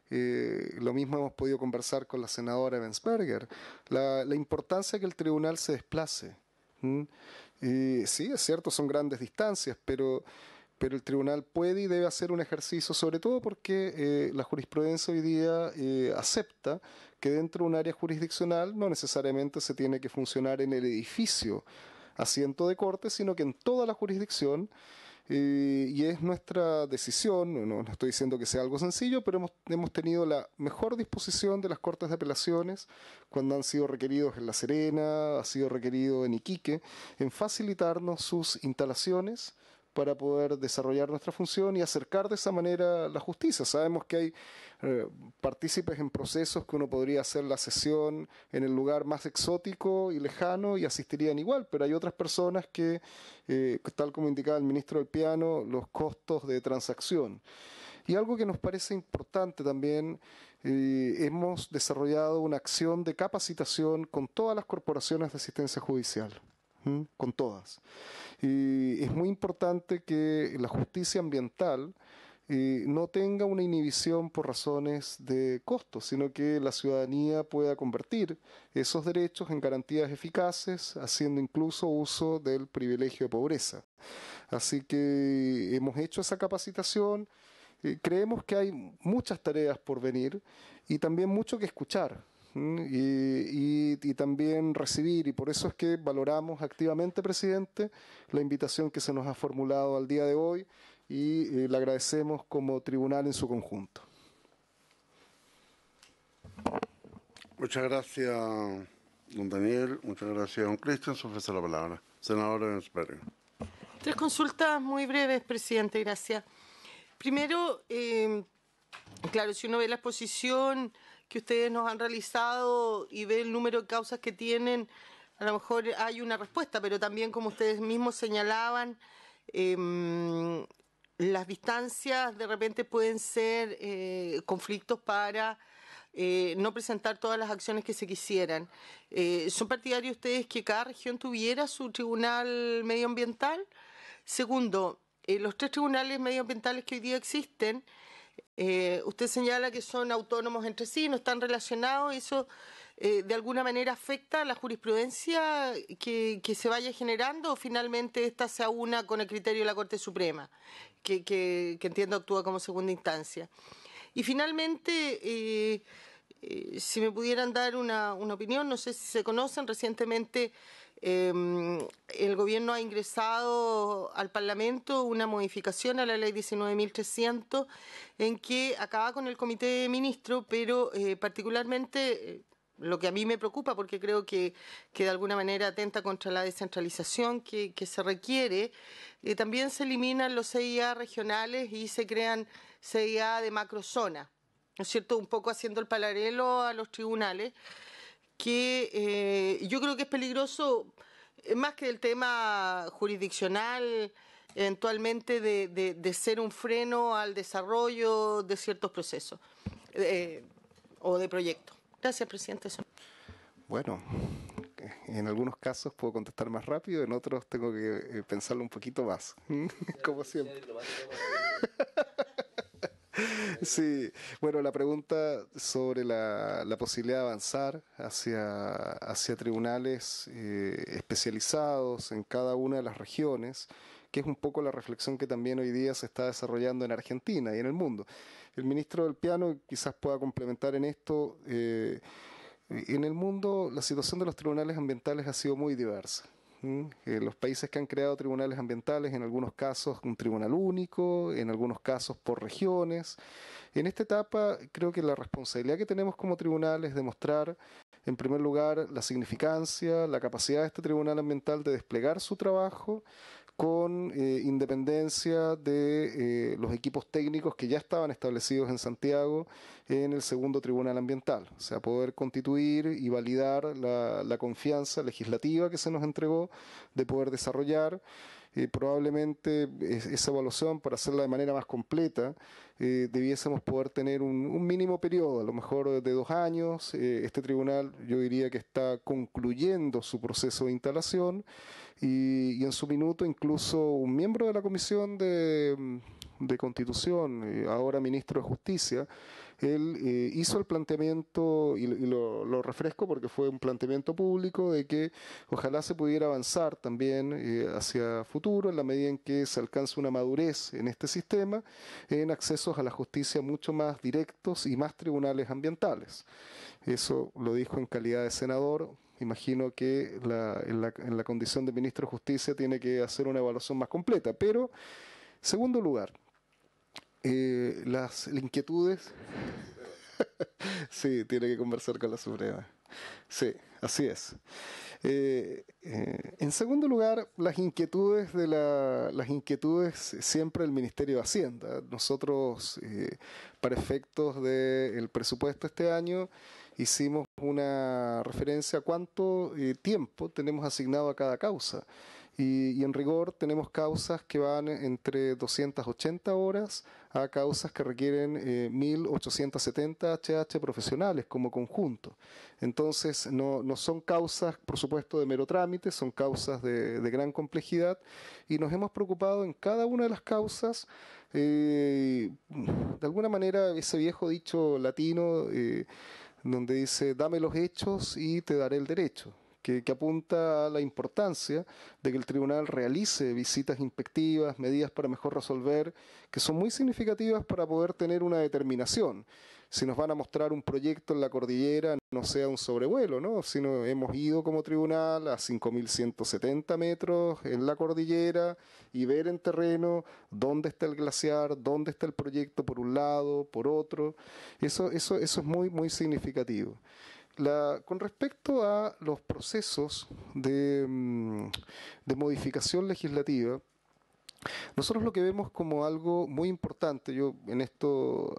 Lo mismo hemos podido conversar con la senadora Ebensberger, la importancia que el tribunal se desplace. Sí, es cierto, son grandes distancias, pero el tribunal puede y debe hacer un ejercicio, sobre todo porque la jurisprudencia hoy día acepta que dentro de un área jurisdiccional no necesariamente se tiene que funcionar en el edificio asiento de corte, sino que en toda la jurisdicción. Y es nuestra decisión, no estoy diciendo que sea algo sencillo, pero hemos tenido la mejor disposición de las Cortes de Apelaciones cuando han sido requeridos en La Serena, ha sido requerido en Iquique, en facilitarnos sus instalaciones para poder desarrollar nuestra función y acercar de esa manera la justicia. Sabemos que hay partícipes en procesos que uno podría hacer la sesión en el lugar más exótico y lejano y asistirían igual, pero hay otras personas que, tal como indicaba el ministro del Piano, los costos de transacción. Y algo que nos parece importante también, hemos desarrollado una acción de capacitación con todas las corporaciones de asistencia judicial, con todas. Y es muy importante que la justicia ambiental no tenga una inhibición por razones de costo, sino que la ciudadanía pueda convertir esos derechos en garantías eficaces, haciendo incluso uso del privilegio de pobreza. Así que hemos hecho esa capacitación. Creemos que hay muchas tareas por venir y también mucho que escuchar. Y también recibir, y por eso es que valoramos activamente, presidente, la invitación que se nos ha formulado al día de hoy y le agradecemos como tribunal en su conjunto. Muchas gracias, don Daniel. Muchas gracias, don Cristian. Se ofrece la palabra. Senadora Ebensberger. 3 consultas muy breves, presidente. Gracias. Primero, claro, si uno ve la exposición que ustedes nos han realizado y ve el número de causas que tienen, a lo mejor hay una respuesta, pero también, como ustedes mismos señalaban, las distancias de repente pueden ser conflictos para no presentar todas las acciones que se quisieran. ¿Son partidarios ustedes que cada región tuviera su tribunal medioambiental? Segundo, los 3 tribunales medioambientales que hoy día existen, usted señala que son autónomos entre sí, no están relacionados. ¿Eso de alguna manera afecta a la jurisprudencia que se vaya generando, o finalmente esta se aúna con el criterio de la Corte Suprema, que entiendo actúa como segunda instancia? Y finalmente, si me pudieran dar una opinión, no sé si se conocen, recientemente el gobierno ha ingresado al Parlamento una modificación a la ley 19.300 en que acaba con el comité de ministros, pero particularmente lo que a mí me preocupa, porque creo que de alguna manera atenta contra la descentralización que se requiere, también se eliminan los CIA regionales y se crean CIA de macrozona, ¿no es cierto? Un poco haciendo el paralelo a los tribunales, que yo creo que es peligroso, más que el tema jurisdiccional, eventualmente de ser un freno al desarrollo de ciertos procesos o de proyectos. Gracias, presidente. Bueno, en algunos casos puedo contestar más rápido, en otros tengo que pensarlo un poquito más, como siempre. Sí, bueno, la pregunta sobre la posibilidad de avanzar hacia tribunales especializados en cada una de las regiones, que es un poco la reflexión que también hoy día se está desarrollando en Argentina y en el mundo. El ministro del Piano quizás pueda complementar en esto. En el mundo la situación de los tribunales ambientales ha sido muy diversa. Los países que han creado tribunales ambientales, en algunos casos un tribunal único, en algunos casos por regiones. En esta etapa creo que la responsabilidad que tenemos como tribunal es demostrar, en primer lugar, la significancia, la capacidad de este tribunal ambiental de desplegar su trabajo con independencia de los equipos técnicos que ya estaban establecidos en Santiago en el segundo Tribunal Ambiental. O sea, poder constituir y validar la confianza legislativa que se nos entregó de poder desarrollar. Probablemente esa evaluación, para hacerla de manera más completa, debiésemos poder tener un mínimo periodo, a lo mejor de 2 años. Este tribunal, yo diría que está concluyendo su proceso de instalación y en su minuto incluso un miembro de la Comisión de Constitución, ahora ministro de Justicia, él hizo el planteamiento, y lo refresco porque fue un planteamiento público, de que ojalá se pudiera avanzar también hacia futuro, en la medida en que se alcance una madurez en este sistema, en accesos a la justicia mucho más directos y más tribunales ambientales. Eso lo dijo en calidad de senador. Imagino que en la condición de ministro de Justicia tiene que hacer una evaluación más completa. Pero, segundo lugar, las inquietudes... Sí, tiene que conversar con la Suprema. Sí, así es. En segundo lugar, las inquietudes siempre del Ministerio de Hacienda. Nosotros, para efectos del presupuesto este año, hicimos una referencia a cuánto tiempo tenemos asignado a cada causa. Y en rigor tenemos causas que van entre 280 horas a causas que requieren 1.870 HH profesionales como conjunto. Entonces no son causas, por supuesto, de mero trámite, son causas de gran complejidad y nos hemos preocupado en cada una de las causas, de alguna manera, ese viejo dicho latino donde dice, dame los hechos y te daré el derecho. Que apunta a la importancia de que el tribunal realice visitas inspectivas, medidas para mejor resolver, que son muy significativas para poder tener una determinación. Si nos van a mostrar un proyecto en la cordillera, no sea un sobrevuelo, ¿no? Sino hemos ido como tribunal a 5.170 metros en la cordillera y ver en terreno dónde está el glaciar, dónde está el proyecto por un lado, por otro. Eso es muy, muy significativo. Con respecto a los procesos de modificación legislativa, nosotros lo que vemos como algo muy importante, yo en esto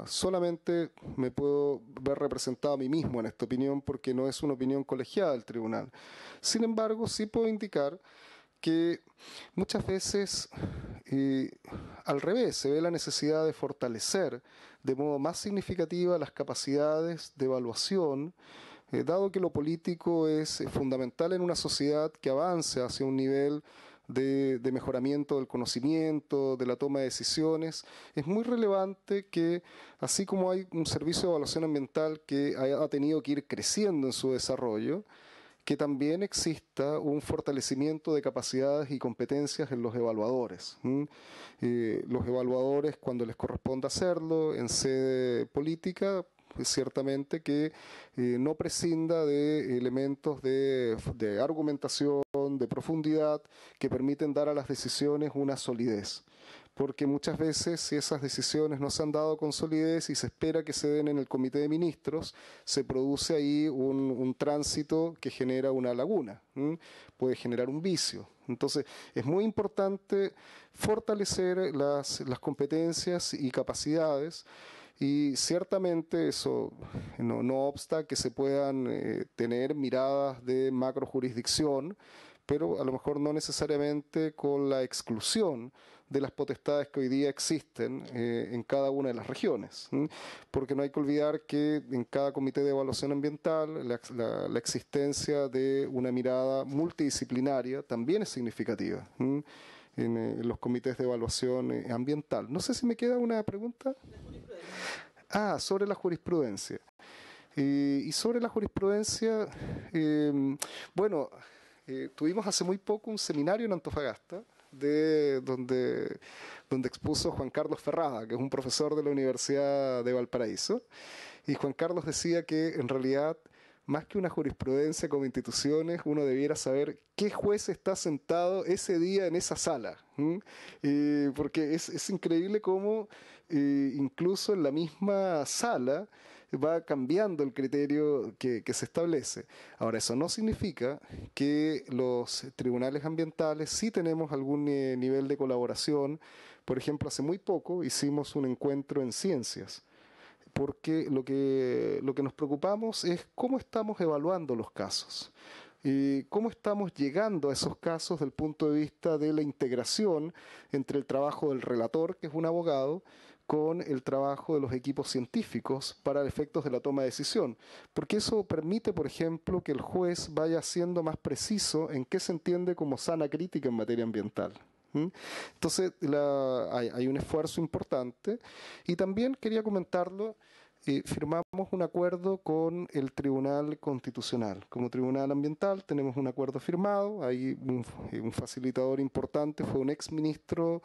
solamente me puedo ver representado a mí mismo en esta opinión porque no es una opinión colegiada del tribunal. Sin embargo, sí puedo indicar que muchas veces al revés se ve la necesidad de fortalecer de modo más significativo las capacidades de evaluación, dado que lo político es fundamental en una sociedad que avance hacia un nivel de mejoramiento del conocimiento, de la toma de decisiones. Es muy relevante que, así como hay un servicio de evaluación ambiental que ha tenido que ir creciendo en su desarrollo, que también exista un fortalecimiento de capacidades y competencias en los evaluadores. Los evaluadores, cuando les corresponda hacerlo en sede política, pues ciertamente que no prescinda de elementos de argumentación, de profundidad, que permiten dar a las decisiones una solidez. Porque muchas veces, si esas decisiones no se han dado con solidez y se espera que se den en el Comité de Ministros, se produce ahí un tránsito que genera una laguna, puede generar un vicio. Entonces, es muy importante fortalecer las competencias y capacidades, y ciertamente eso no obsta que se puedan tener miradas de macrojurisdicción, pero a lo mejor no necesariamente con la exclusión de las potestades que hoy día existen en cada una de las regiones, porque no hay que olvidar que en cada comité de evaluación ambiental la existencia de una mirada multidisciplinaria también es significativa en los comités de evaluación ambiental. No sé si me queda una pregunta. Sobre la jurisprudencia. Y sobre la jurisprudencia, tuvimos hace muy poco un seminario en Antofagasta donde expuso Juan Carlos Ferrada, que es un profesor de la Universidad de Valparaíso, y Juan Carlos decía que en realidad más que una jurisprudencia como instituciones, uno debiera saber qué juez está sentado ese día en esa sala. Porque es increíble cómo incluso en la misma sala va cambiando el criterio que se establece. Ahora, eso no significa que los tribunales ambientales sí tenemos algún nivel de colaboración. Por ejemplo, hace muy poco hicimos un encuentro en ciencias, porque lo que nos preocupamos es cómo estamos evaluando los casos. ¿Cómo estamos llegando a esos casos desde el punto de vista de la integración entre el trabajo del relator, que es un abogado, con el trabajo de los equipos científicos para efectos de la toma de decisión? Porque eso permite, por ejemplo, que el juez vaya siendo más preciso en qué se entiende como sana crítica en materia ambiental. Entonces hay un esfuerzo importante, y también quería comentarlo. Firmamos un acuerdo con el Tribunal Constitucional. Como Tribunal Ambiental tenemos un acuerdo firmado. Hay un facilitador importante, fue un exministro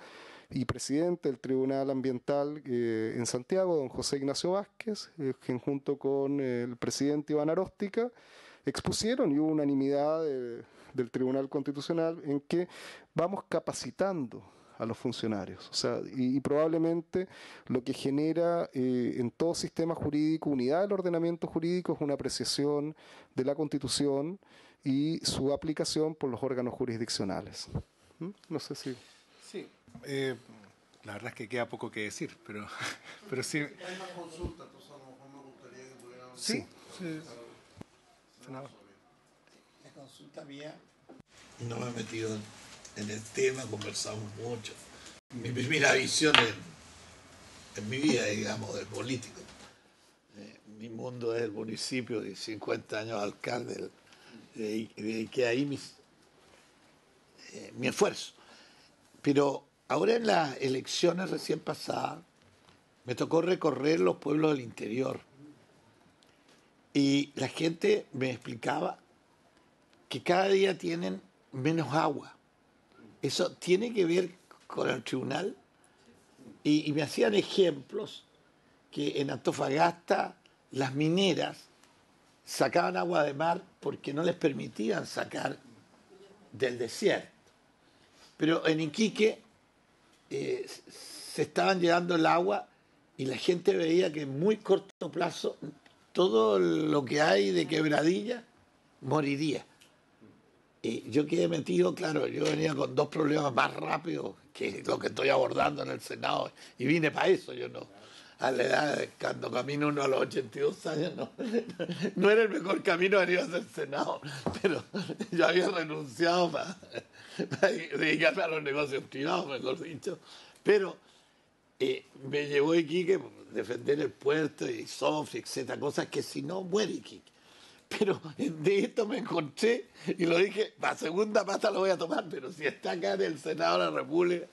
y presidente del Tribunal Ambiental en Santiago, don José Ignacio Vázquez, quien junto con el presidente Iván Aróstica expusieron, y hubo unanimidad del Tribunal Constitucional en que vamos capacitando a los funcionarios. O sea, y probablemente lo que genera en todo sistema jurídico, unidad del ordenamiento jurídico, es una apreciación de la Constitución y su aplicación por los órganos jurisdiccionales. No sé si... Sí, la verdad es que queda poco que decir, pero sí. Hay más consultas, entonces a lo mejor me gustaría que pudiéramos... Sí. Senador. La consulta mía, no me he metido en el tema, conversamos mucho. Mi primera visión en mi vida, digamos, del político. Mi mundo es el municipio, de 50 años alcalde, dediqué ahí mi esfuerzo. Pero ahora en las elecciones recién pasadas, me tocó recorrer los pueblos del interior. Y la gente me explicaba que cada día tienen menos agua. Eso tiene que ver con el tribunal. Y me hacían ejemplos que en Antofagasta las mineras sacaban agua de mar porque no les permitían sacar del desierto. Pero en Iquique se estaban llevando el agua y la gente veía que en muy corto plazo todo lo que hay de quebradilla moriría. Y yo quedé metido, claro, yo venía con dos problemas más rápidos que lo que estoy abordando en el Senado, y vine para eso. Yo no, a la edad, cuando camino uno a los 82 años, no era el mejor camino venir a ser Senado, pero yo había renunciado para dedicarme a los negocios privados, mejor dicho. Pero me llevó Iquique defender el puerto y Sofri, etcétera, cosas que si no muere Iquique. Pero de esto me encontré y lo dije, la segunda pata lo voy a tomar, pero si está acá en el Senado de la República,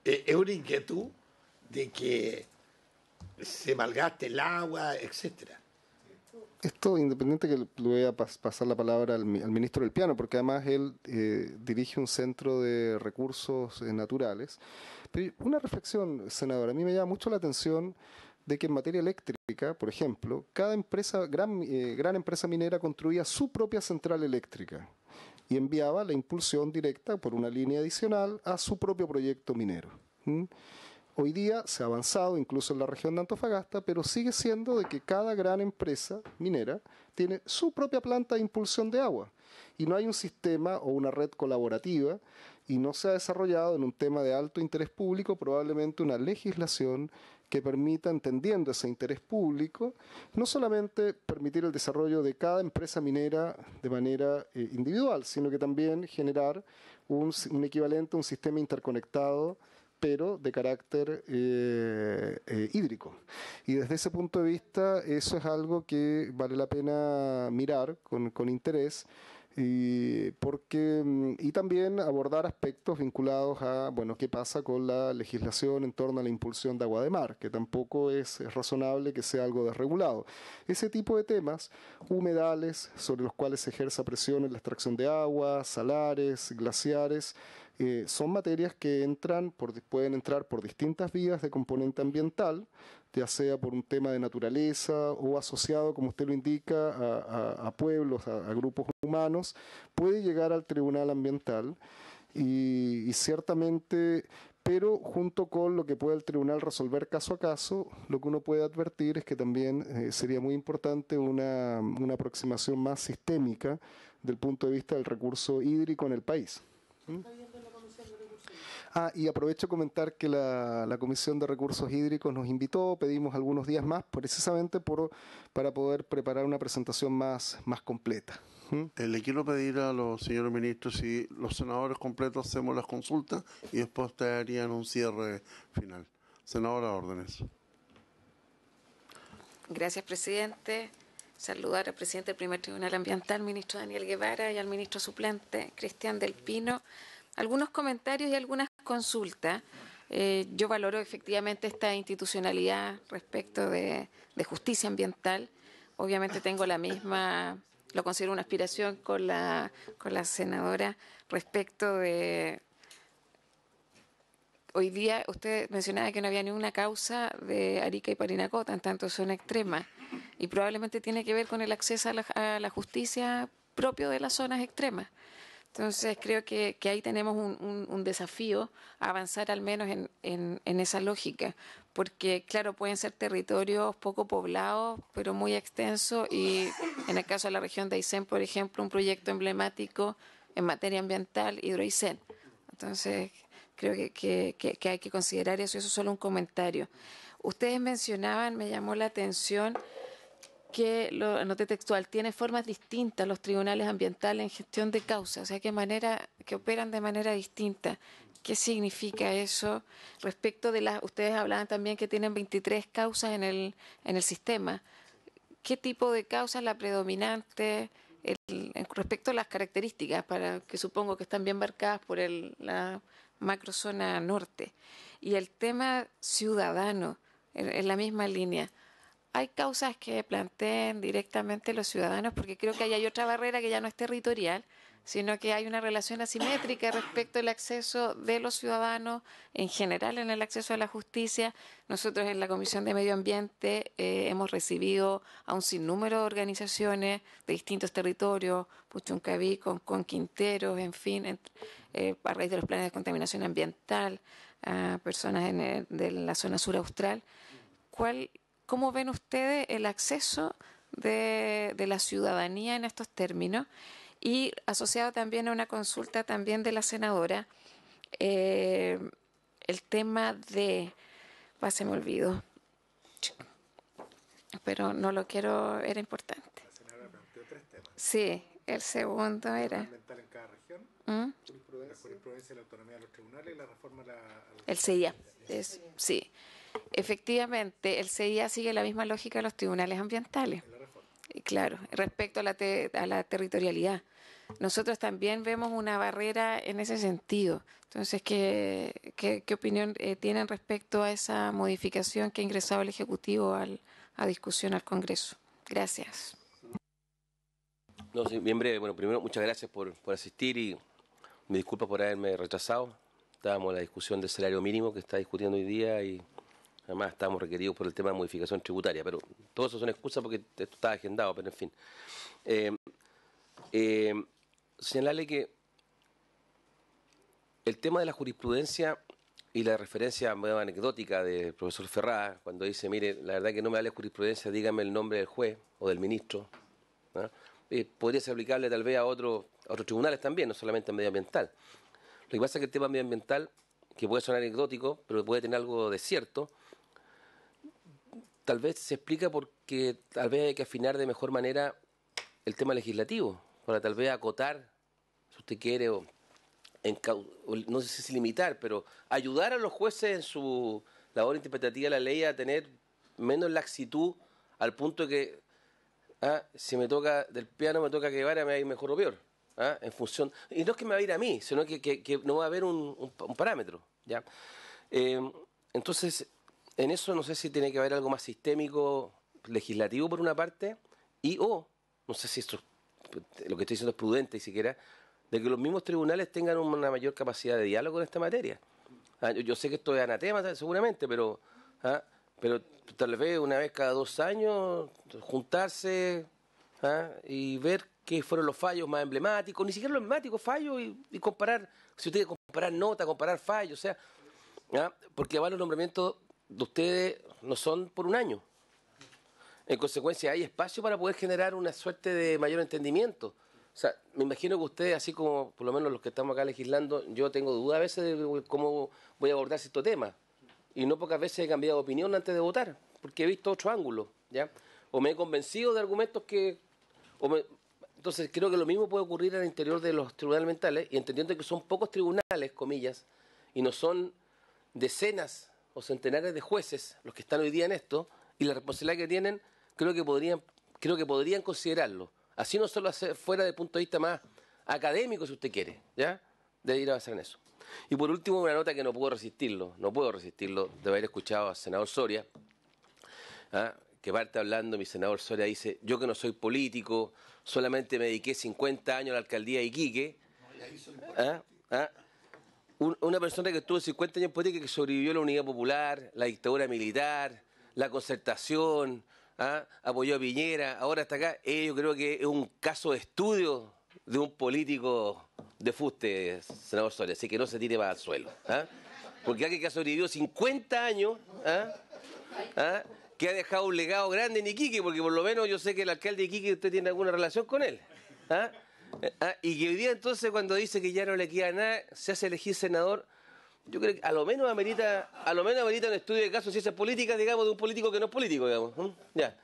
es una inquietud de que se malgaste el agua, etcétera. Esto, independiente que le voy a pasar la palabra al ministro del Piano, porque además él dirige un centro de recursos naturales. Pero una reflexión, senador, a mí me llama mucho la atención de que en materia eléctrica, por ejemplo, cada empresa, gran empresa minera construía su propia central eléctrica y enviaba la impulsión directa por una línea adicional a su propio proyecto minero. Hoy día se ha avanzado incluso en la región de Antofagasta, pero sigue siendo de que cada gran empresa minera tiene su propia planta de impulsión de agua y no hay un sistema o una red colaborativa, y no se ha desarrollado en un tema de alto interés público probablemente una legislación que permita, entendiendo ese interés público, no solamente permitir el desarrollo de cada empresa minera de manera individual, sino que también generar un equivalente a un sistema interconectado, pero de carácter hídrico. Y desde ese punto de vista, eso es algo que vale la pena mirar con interés, y también abordar aspectos vinculados a, bueno, qué pasa con la legislación en torno a la impulsión de agua de mar, que tampoco es razonable que sea algo desregulado. Ese tipo de temas, humedales sobre los cuales se ejerza presión en la extracción de agua, salares, glaciares, son materias que pueden entrar por distintas vías de componente ambiental, ya sea por un tema de naturaleza o asociado, como usted lo indica, a pueblos, a grupos humanos, puede llegar al tribunal ambiental y ciertamente, pero junto con lo que pueda el tribunal resolver caso a caso, lo que uno puede advertir es que también sería muy importante una aproximación más sistémica del punto de vista del recurso hídrico en el país. Y aprovecho a comentar que la Comisión de Recursos Hídricos nos invitó, pedimos algunos días más, precisamente para poder preparar una presentación más completa. Le quiero pedir a los señores ministros si los senadores completos hacemos las consultas y después te harían un cierre final. Senadora, órdenes. Gracias, presidente. Saludar al presidente del primer tribunal ambiental, ministro Daniel Guevara, y al ministro suplente, Cristian del Pino. Algunos comentarios y algunas consultas. Yo valoro efectivamente esta institucionalidad respecto de justicia ambiental. Obviamente tengo la misma, lo considero una aspiración con la senadora respecto de... Hoy día usted mencionaba que no había ninguna causa de Arica y Parinacota, en tanto son extremas, y probablemente tiene que ver con el acceso a la justicia propio de las zonas extremas. Entonces creo que ahí tenemos un desafío a avanzar al menos en esa lógica, porque claro, pueden ser territorios poco poblados, pero muy extensos, y en el caso de la región de Aysén, por ejemplo, un proyecto emblemático en materia ambiental, Hidroaysén. Entonces creo que hay que considerar eso es solo un comentario. Ustedes mencionaban, me llamó la atención, que lo anoté textual, tiene formas distintas los tribunales ambientales en gestión de causas, o sea, que operan de manera distinta. ¿Qué significa eso? Respecto de ustedes hablaban también que tienen 23 causas en el sistema. ¿Qué tipo de causa es la predominante respecto a las características, que supongo que están bien marcadas por la macrozona norte? Y el tema ciudadano, en la misma línea. Hay causas que planteen directamente los ciudadanos, porque creo que ahí hay otra barrera que ya no es territorial, sino que hay una relación asimétrica respecto al acceso de los ciudadanos en general en el acceso a la justicia. Nosotros en la Comisión de Medio Ambiente hemos recibido a un sinnúmero de organizaciones de distintos territorios, Puchuncaví, con Quinteros, en fin, a raíz de los planes de contaminación ambiental, a personas de la zona sur austral. ¿Cómo ven ustedes el acceso de la ciudadanía en estos términos? Y asociado también a una consulta también de la senadora, el tema de... se me olvidó, pero no lo quiero, era importante. La senadora planteó 3 temas. Sí, el segundo era... ambiental en cada región, la jurisprudencia y la autonomía de los tribunales y la reforma el CIA. Sí. Efectivamente, el CIA sigue la misma lógica de los tribunales ambientales. Claro, respecto a la territorialidad. Nosotros también vemos una barrera en ese sentido. Entonces, ¿qué opinión tienen respecto a esa modificación que ha ingresado el Ejecutivo a discusión al Congreso? Gracias. No, sí, bien breve. Bueno, primero, muchas gracias por asistir y me disculpo por haberme retrasado. Estábamos en la discusión del salario mínimo que está discutiendo hoy día y además estamos requeridos por el tema de modificación tributaria, pero todo eso son excusas porque esto está agendado, pero en fin. Señalarle que el tema de la jurisprudencia y la referencia medio anecdótica del profesor Ferrada, cuando dice, mire, la verdad que no me hable de jurisprudencia, dígame el nombre del juez o del ministro, ¿no? Podría ser aplicable tal vez a otros tribunales también, no solamente en medioambiental. Lo que pasa es que el tema medioambiental, que puede sonar anecdótico, pero puede tener algo de cierto, tal vez se explica porque tal vez hay que afinar de mejor manera el tema legislativo, para tal vez acotar, si usted quiere, o no sé si limitar, pero ayudar a los jueces en su labor interpretativa de la ley a tener menos laxitud al punto de que si me toca del piano, me toca que Guevara, me va a ir mejor o peor. En función, y no es que me va a ir a mí, sino que no va a haber un parámetro, ¿ya? Entonces, en eso no sé si tiene que haber algo más sistémico, legislativo por una parte, no sé si esto, lo que estoy diciendo es prudente y siquiera, de que los mismos tribunales tengan una mayor capacidad de diálogo en esta materia. Yo sé que esto es anatema seguramente, pero tal vez una vez cada 2 años juntarse y ver qué fueron los fallos más emblemáticos, ni siquiera los emblemáticos, fallos, y comparar, si ustedes comparar notas, comparar fallos, o sea, porque además los nombramientos de ustedes no son por un año. En consecuencia, hay espacio para poder generar una suerte de mayor entendimiento. O sea, me imagino que ustedes, así como por lo menos los que estamos acá legislando, yo tengo dudas a veces de cómo voy a abordar estos temas. Y no pocas veces he cambiado de opinión antes de votar, porque he visto otro ángulo, ¿ya? O me he convencido de argumentos que... Entonces, creo que lo mismo puede ocurrir al interior de los tribunales mentales, y entendiendo que son pocos tribunales, comillas, y no son decenas o centenares de jueces los que están hoy día en esto, y la responsabilidad que tienen, creo que podrían considerarlo. Así no solo fuera del punto de vista más académico, si usted quiere, ¿ya? De ir a avanzar en eso. Y por último, una nota que no puedo resistirlo de haber escuchado al senador Soria, que parte hablando, mi senador Soria dice, yo que no soy político, solamente me dediqué 50 años a la alcaldía de Iquique. Una persona que estuvo 50 años en política, que sobrevivió a la Unidad Popular, la dictadura militar, la concertación, apoyó a Piñera, ahora está acá. Yo creo que es un caso de estudio de un político de fuste, senador Soria, así que no se tire para el suelo. Porque alguien que ha sobrevivido 50 años, que ha dejado un legado grande en Iquique, porque por lo menos yo sé que el alcalde de Iquique, usted tiene alguna relación con él. Y que hoy día entonces, cuando dice que ya no le queda nada, se hace elegir senador. Yo creo que a lo menos amerita un estudio de casos de ciencias políticas, digamos, de un político que no es político, digamos. Ya.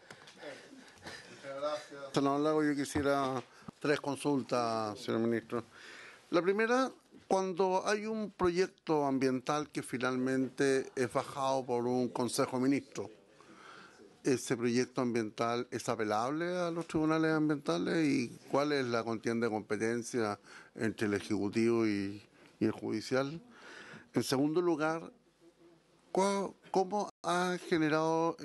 Muchas gracias. Senador Lago, yo quisiera 3 consultas, señor ministro. La primera, cuando hay un proyecto ambiental que finalmente es bajado por un Consejo de Ministros, ¿ese proyecto ambiental es apelable a los tribunales ambientales? ¿Y cuál es la contienda de competencia entre el Ejecutivo y el Judicial? En segundo lugar, ¿cómo ha generado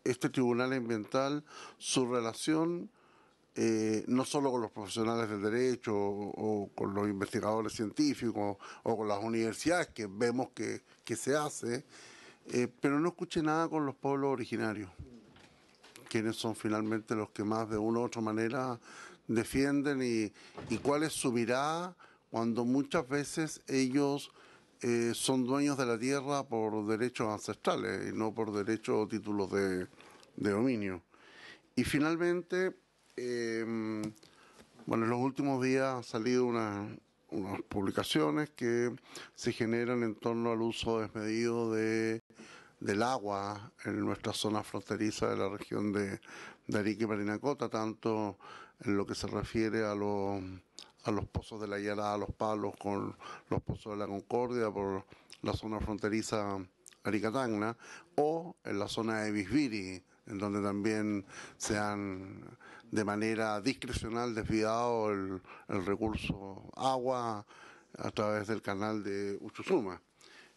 este tribunal ambiental su relación no solo con los profesionales del derecho o con los investigadores científicos o con las universidades, que vemos que se hace, pero no escuché nada con los pueblos originarios, quienes son finalmente los que más de una u otra manera defienden, y cuál es su mirada cuando muchas veces ellos son dueños de la tierra por derechos ancestrales y no por derechos o títulos de dominio. Y finalmente, en los últimos días han salido unas publicaciones que se generan en torno al uso desmedido del agua en nuestra zona fronteriza de la región de Arica y Parinacota, tanto en lo que se refiere a los pozos de la Yará, a los Palos, con los pozos de la Concordia por la zona fronteriza Arica-Tacna, o en la zona de Bisbiri, en donde también se han de manera discrecional desviado el recurso agua a través del canal de Uchusuma.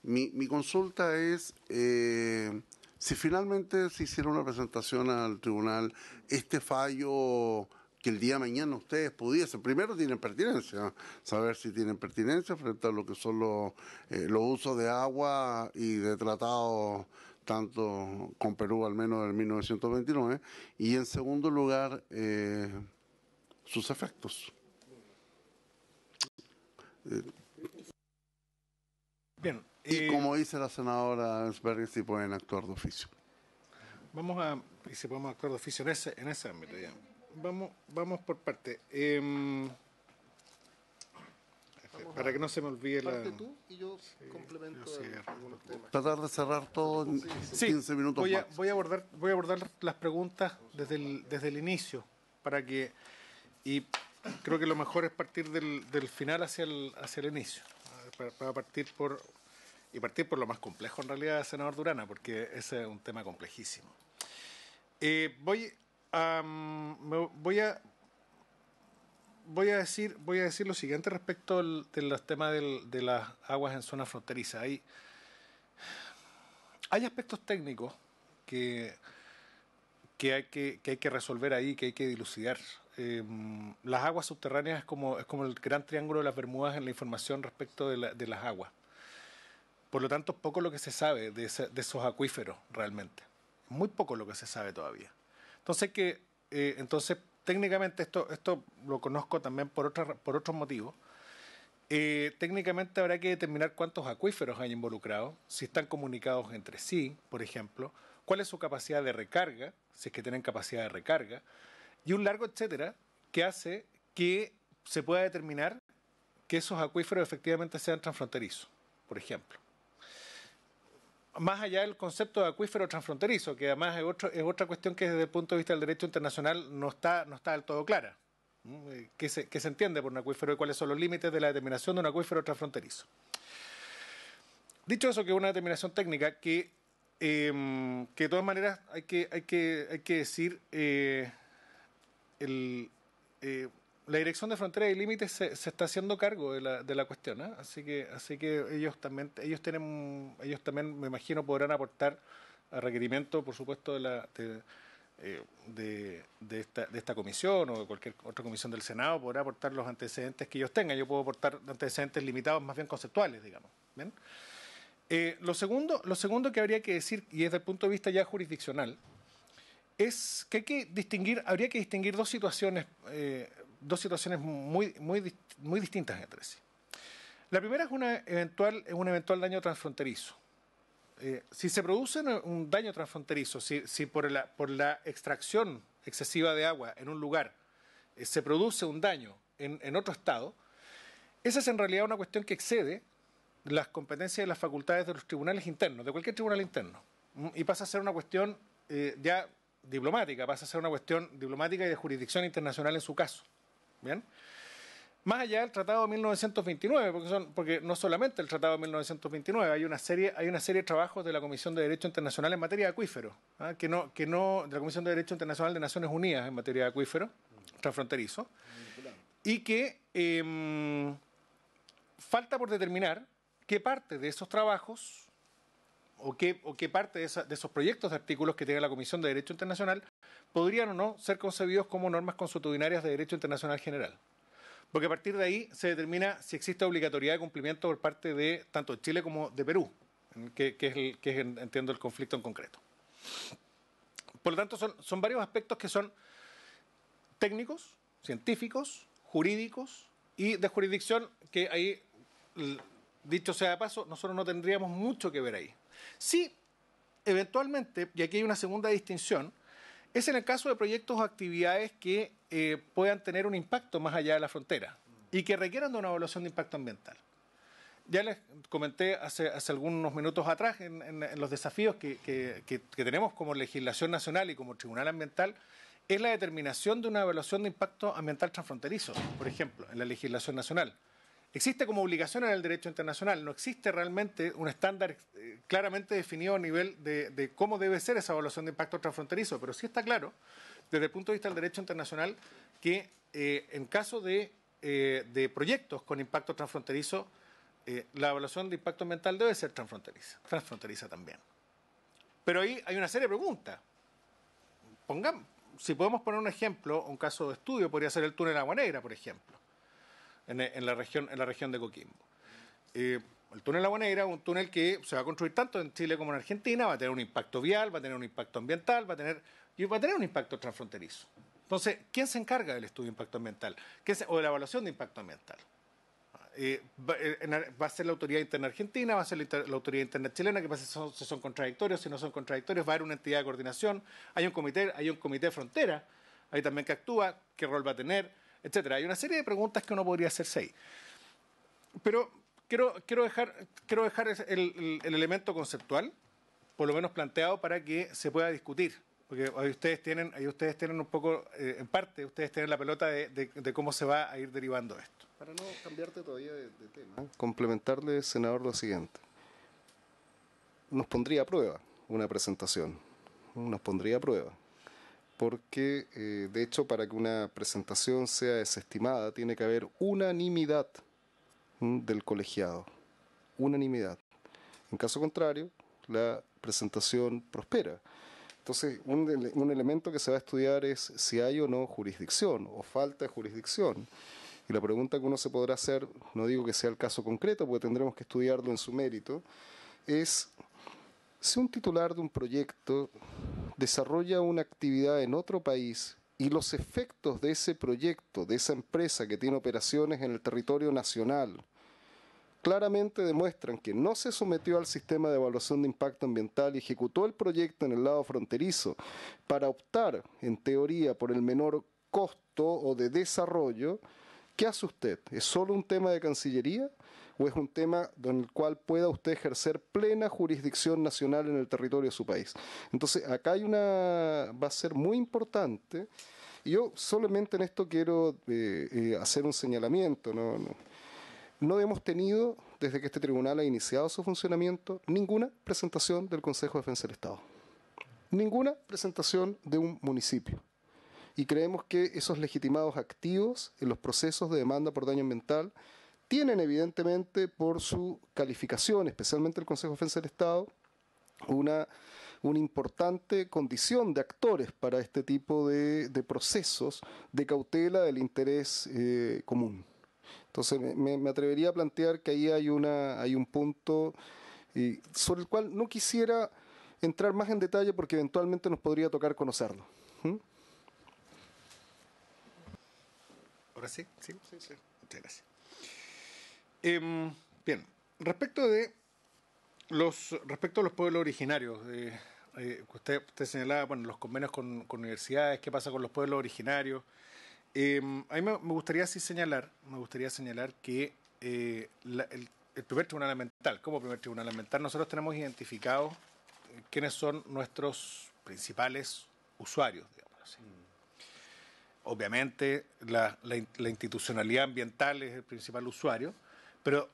Mi consulta es, si finalmente se hiciera una presentación al tribunal, este fallo que el día de mañana ustedes pudiesen, primero tienen pertinencia, saber si tienen pertinencia frente a lo que son los usos de agua y de tratados, tanto con Perú al menos en 1929, y en segundo lugar, sus efectos. Bien. Y como dice la senadora Ensberger, si pueden actuar de oficio. Y si podemos actuar de oficio en ese ámbito, ya. Vamos por parte. Para que no se me olvide Parte tú y yo complemento algunos temas. Tratar de cerrar todo en 15 minutos más. Voy a abordar las preguntas desde el inicio, y creo que lo mejor es partir del final hacia el inicio, para partir por lo más complejo en realidad, senador Durana, porque ese es un tema complejísimo. Voy a decir lo siguiente respecto de los temas de las aguas en zona fronteriza. Hay aspectos técnicos que hay que resolver ahí, que hay que dilucidar las aguas subterráneas es como el gran triángulo de las Bermudas en la información respecto de las aguas. Por lo tanto, poco lo que se sabe de esos acuíferos realmente. Muy poco lo que se sabe todavía. Entonces técnicamente esto lo conozco también por otros motivos. Técnicamente habrá que determinar cuántos acuíferos hay involucrados, si están comunicados entre sí, por ejemplo, cuál es su capacidad de recarga, si es que tienen capacidad de recarga, y un largo etcétera que hace que se pueda determinar que esos acuíferos efectivamente sean transfronterizos, por ejemplo. Más allá del concepto de acuífero transfronterizo, que además es otra cuestión que desde el punto de vista del derecho internacional no está del todo clara. ¿Qué se entiende por un acuífero y cuáles son los límites de la determinación de un acuífero transfronterizo? Dicho eso, que es una determinación técnica que de todas maneras hay que decir, la Dirección de Fronteras y Límites se está haciendo cargo de la cuestión, ¿eh? Así que ellos también me imagino podrán aportar a requerimiento, por supuesto, de esta comisión o de cualquier otra comisión del Senado, podrá aportar los antecedentes que ellos tengan. Yo puedo aportar antecedentes limitados, más bien conceptuales, digamos. ¿Bien? Lo segundo que habría que decir, y desde el punto de vista ya jurisdiccional, es que habría que distinguir dos situaciones muy distintas entre sí. La primera es un eventual daño transfronterizo. Si se produce un daño transfronterizo, si por la extracción excesiva de agua en un lugar se produce un daño en otro estado, esa es en realidad una cuestión que excede las competencias y las facultades de los tribunales internos, de cualquier tribunal interno, y pasa a ser una cuestión ya diplomática, pasa a ser una cuestión diplomática y de jurisdicción internacional en su caso. ¿Bien? Más allá del Tratado de 1929, porque no solamente el Tratado de 1929, hay una serie de trabajos de la Comisión de Derecho Internacional en materia de acuífero, ¿ah? de la Comisión de Derecho Internacional de Naciones Unidas en materia de acuífero transfronterizo, y que falta por determinar qué parte de esos trabajos o qué parte de esos proyectos de artículos que tiene la Comisión de Derecho Internacional podrían o no ser concebidos como normas consuetudinarias de derecho internacional general. Porque a partir de ahí se determina si existe obligatoriedad de cumplimiento por parte de tanto de Chile como de Perú, que es entiendo, el conflicto en concreto. Por lo tanto, son varios aspectos que son técnicos, científicos, jurídicos y de jurisdicción, que ahí, dicho sea de paso, nosotros no tendríamos mucho que ver ahí. Sí, eventualmente, y aquí hay una segunda distinción, es en el caso de proyectos o actividades que puedan tener un impacto más allá de la frontera y que requieran de una evaluación de impacto ambiental. Ya les comenté hace algunos minutos atrás en los desafíos que tenemos como legislación nacional y como tribunal ambiental, es la determinación de una evaluación de impacto ambiental transfronterizo, por ejemplo, en la legislación nacional. Existe como obligación en el derecho internacional, no existe realmente un estándar claramente definido a nivel de cómo debe ser esa evaluación de impacto transfronterizo, pero sí está claro, desde el punto de vista del derecho internacional, que en caso de proyectos con impacto transfronterizo, la evaluación de impacto ambiental debe ser transfronteriza también. Pero ahí hay una serie de preguntas. Si podemos poner un ejemplo, un caso de estudio, podría ser el túnel Agua Negra, por ejemplo, en la región de Coquimbo. El túnel Agua Negra es un túnel que se va a construir tanto en Chile como en Argentina, va a tener un impacto vial, va a tener un impacto ambiental, va a tener un impacto transfronterizo. Entonces, ¿quién se encarga del estudio de impacto ambiental? O de la evaluación de impacto ambiental? Va a ser la autoridad interna argentina, va a ser la autoridad interna chilena, que pasa si son contradictorios, si no son contradictorios, va a haber una entidad de coordinación, hay un comité de frontera, ahí también que actúa, qué rol va a tener, etcétera. Hay una serie de preguntas que uno podría hacerse ahí. Pero quiero dejar el elemento conceptual, por lo menos planteado, para que se pueda discutir. Porque ahí ustedes tienen un poco, en parte, ustedes tienen la pelota de cómo se va a ir derivando esto. Para no cambiarte todavía de tema, complementarle, senador, lo siguiente. Nos pondría a prueba una presentación. Nos pondría a prueba. Porque, de hecho, para que una presentación sea desestimada, tiene que haber unanimidad del colegiado. Unanimidad. En caso contrario, la presentación prospera. Entonces, un elemento que se va a estudiar es si hay o no jurisdicción o falta de jurisdicción. Y la pregunta que uno se podrá hacer, no digo que sea el caso concreto, porque tendremos que estudiarlo en su mérito, es si un titular de un proyecto desarrolla una actividad en otro país y los efectos de ese proyecto, de esa empresa que tiene operaciones en el territorio nacional, claramente demuestran que no se sometió al sistema de evaluación de impacto ambiental y ejecutó el proyecto en el lado fronterizo para optar, en teoría, por el menor costo o de desarrollo, ¿qué hace usted? ¿Es solo un tema de Cancillería o es un tema en el cual pueda usted ejercer plena jurisdicción nacional en el territorio de su país? Entonces, acá va a ser muy importante. Y yo solamente en esto quiero hacer un señalamiento. No hemos tenido, desde que este tribunal ha iniciado su funcionamiento, ninguna presentación del Consejo de Defensa del Estado. Ninguna presentación de un municipio. Y creemos que esos legitimados activos en los procesos de demanda por daño ambiental tienen evidentemente por su calificación, especialmente el Consejo de Defensa del Estado, una importante condición de actores para este tipo de procesos de cautela del interés común. Entonces me atrevería a plantear que ahí hay un punto sobre el cual no quisiera entrar más en detalle porque eventualmente nos podría tocar conocerlo. Ahora sí. Muchas gracias. Bien, respecto a los pueblos originarios, usted señalaba, bueno, los convenios con universidades, qué pasa con los pueblos originarios. A mí me gustaría señalar que el primer tribunal ambiental, como primer tribunal ambiental, nosotros tenemos identificados quiénes son nuestros principales usuarios, digamos así. Obviamente la institucionalidad ambiental es el principal usuario, pero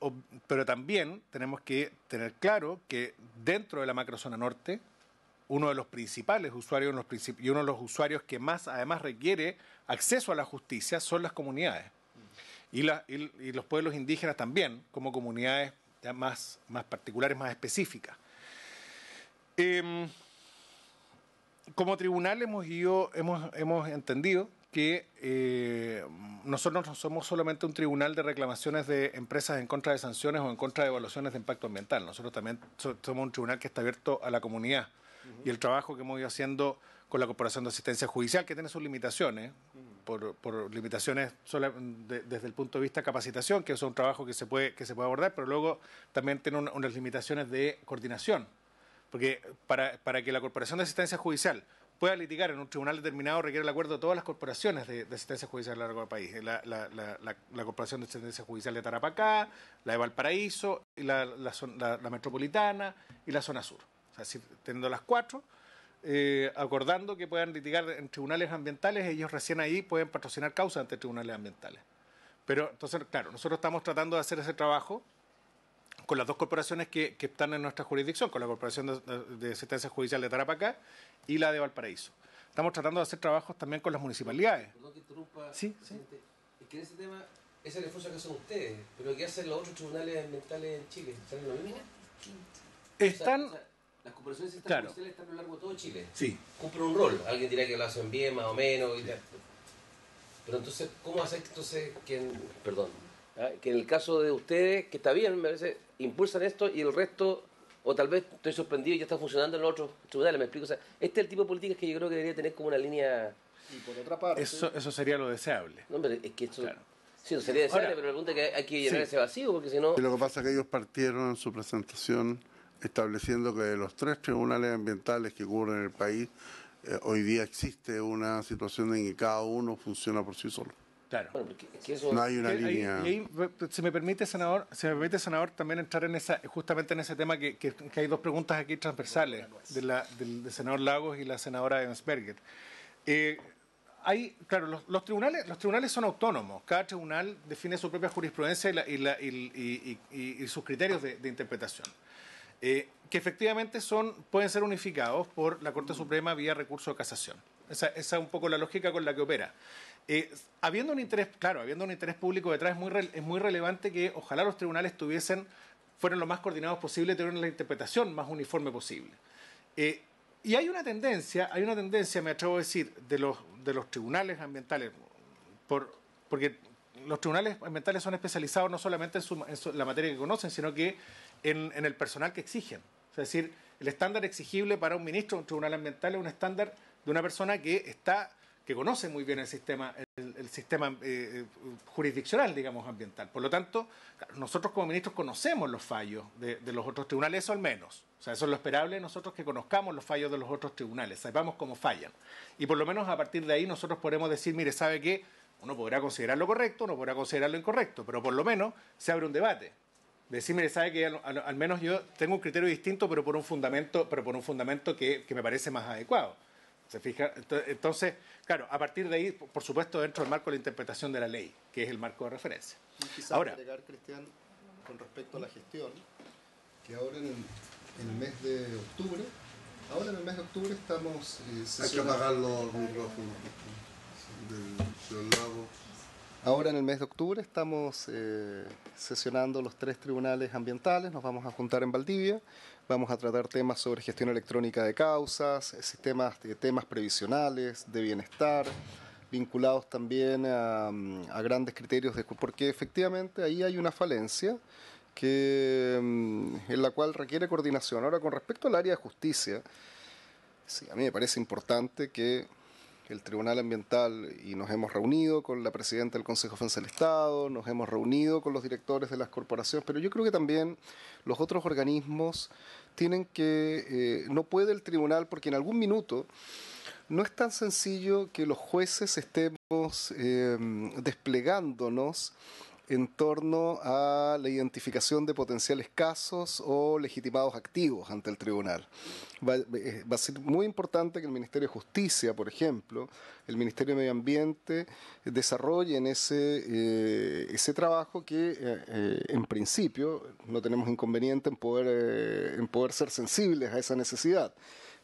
también tenemos que tener claro que dentro de la macrozona norte, uno de los principales usuarios y uno de los usuarios que más además requiere acceso a la justicia son las comunidades. Y los pueblos indígenas también, como comunidades ya más particulares, más específicas. Como tribunal hemos entendido que nosotros no somos solamente un tribunal de reclamaciones de empresas en contra de sanciones o en contra de evaluaciones de impacto ambiental. Nosotros también somos un tribunal que está abierto a la comunidad. Y el trabajo que hemos ido haciendo con la Corporación de Asistencia Judicial, que tiene sus limitaciones, por limitaciones desde el punto de vista de capacitación, que es un trabajo que se puede abordar, pero luego también tiene unas limitaciones de coordinación. Porque para que la Corporación de Asistencia Judicial pueda litigar en un tribunal determinado requiere el acuerdo de todas las corporaciones de asistencia judicial a lo largo del país. La Corporación de Asistencia Judicial de Tarapacá, la de Valparaíso, y la Metropolitana y la Zona Sur. O sea, teniendo las cuatro, acordando que puedan litigar en tribunales ambientales, ellos recién ahí pueden patrocinar causas ante tribunales ambientales. Pero entonces, claro, nosotros estamos tratando de hacer ese trabajo con las dos corporaciones que están en nuestra jurisdicción, con la Corporación de Asistencia Judicial de Tarapacá y la de Valparaíso. Estamos tratando de hacer trabajos también con las municipalidades. Perdón que interrumpa. Sí. Es que en ese tema, ese es el esfuerzo que hacen ustedes, pero ¿qué hacen los otros tribunales ambientales en Chile? ¿Saben lo mismo? Están... Las corporaciones de Claro. judiciales están a lo largo de todo Chile. Sí. Cumplen un rol. Alguien dirá que lo hacen bien, más o menos. Pero entonces, ¿cómo hacer que en el caso de ustedes, que está bien, me parece, impulsan esto y el resto, o tal vez estoy sorprendido y ya está funcionando en los otros tribunales? Me explico. O sea, este es el tipo de políticas que yo creo que debería tener como una línea. Y por otra parte... Eso sería lo deseable. No, pero es que esto. Claro. Sí, no sería deseable, Ahora, pero la pregunta es que hay que llenar sí. ese vacío, porque si no. Y lo que pasa es que ellos partieron en su presentación estableciendo que de los 3 tribunales ambientales que cubren el país, hoy día existe una situación en que cada uno funciona por sí solo. Claro. Bueno, que eso, No hay una Ahí, línea. se me permite, senador, también entrar en justamente en ese tema que hay dos preguntas aquí transversales del senador Lagos y la senadora Ensberger. Claro, los tribunales son autónomos. Cada tribunal define su propia jurisprudencia y sus criterios de interpretación. Que efectivamente pueden ser unificados por la Corte Suprema vía recurso de casación. Esa es un poco la lógica con la que opera. Habiendo un interés público detrás, es muy relevante que ojalá los tribunales fueran lo más coordinados posible y tuvieran la interpretación más uniforme posible. Y hay una tendencia, me atrevo a decir, de los tribunales ambientales, porque los tribunales ambientales son especializados no solamente en la materia que conocen, sino que en el personal que exigen. Es decir, el estándar exigible para un ministro de un tribunal ambiental es un estándar de una persona que conoce muy bien el sistema jurisdiccional, digamos, ambiental. Por lo tanto, nosotros como ministros conocemos los fallos de los otros tribunales, eso al menos. O sea, eso es lo esperable de nosotros, que conozcamos los fallos de los otros tribunales, sepamos cómo fallan. Y por lo menos a partir de ahí nosotros podremos decir, mire, ¿sabe qué? Uno podrá considerarlo correcto, uno podrá considerarlo incorrecto, pero por lo menos se abre un debate. Decir, mire, sabe que al menos yo tengo un criterio distinto, pero por un fundamento que me parece más adecuado. ¿Se fija? Entonces, claro, a partir de ahí, por supuesto, dentro del marco de la interpretación de la ley, que es el marco de referencia. Quizás ahora, agregar, Cristian, con respecto a la gestión, que ahora en el mes de octubre, estamos hay que apagar los micrófonos del lado. Ahora en el mes de octubre estamos sesionando los 3 tribunales ambientales, nos vamos a juntar en Valdivia, vamos a tratar temas sobre gestión electrónica de causas, temas previsionales, de bienestar, vinculados también a grandes criterios, porque efectivamente ahí hay una falencia en la cual requiere coordinación. Ahora, con respecto al área de justicia, sí, a mí me parece importante que el Tribunal Ambiental, y nos hemos reunido con la presidenta del Consejo de Defensa del Estado, nos hemos reunido con los directores de las corporaciones, pero yo creo que también los otros organismos tienen que, no puede el tribunal, porque en algún minuto no es tan sencillo que los jueces estemos desplegándonos en torno a la identificación de potenciales casos o legitimados activos ante el tribunal. Va a ser muy importante que el Ministerio de Justicia, por ejemplo, el Ministerio de Medio Ambiente, desarrollen ese trabajo que, en principio, no tenemos inconveniente en poder ser sensibles a esa necesidad.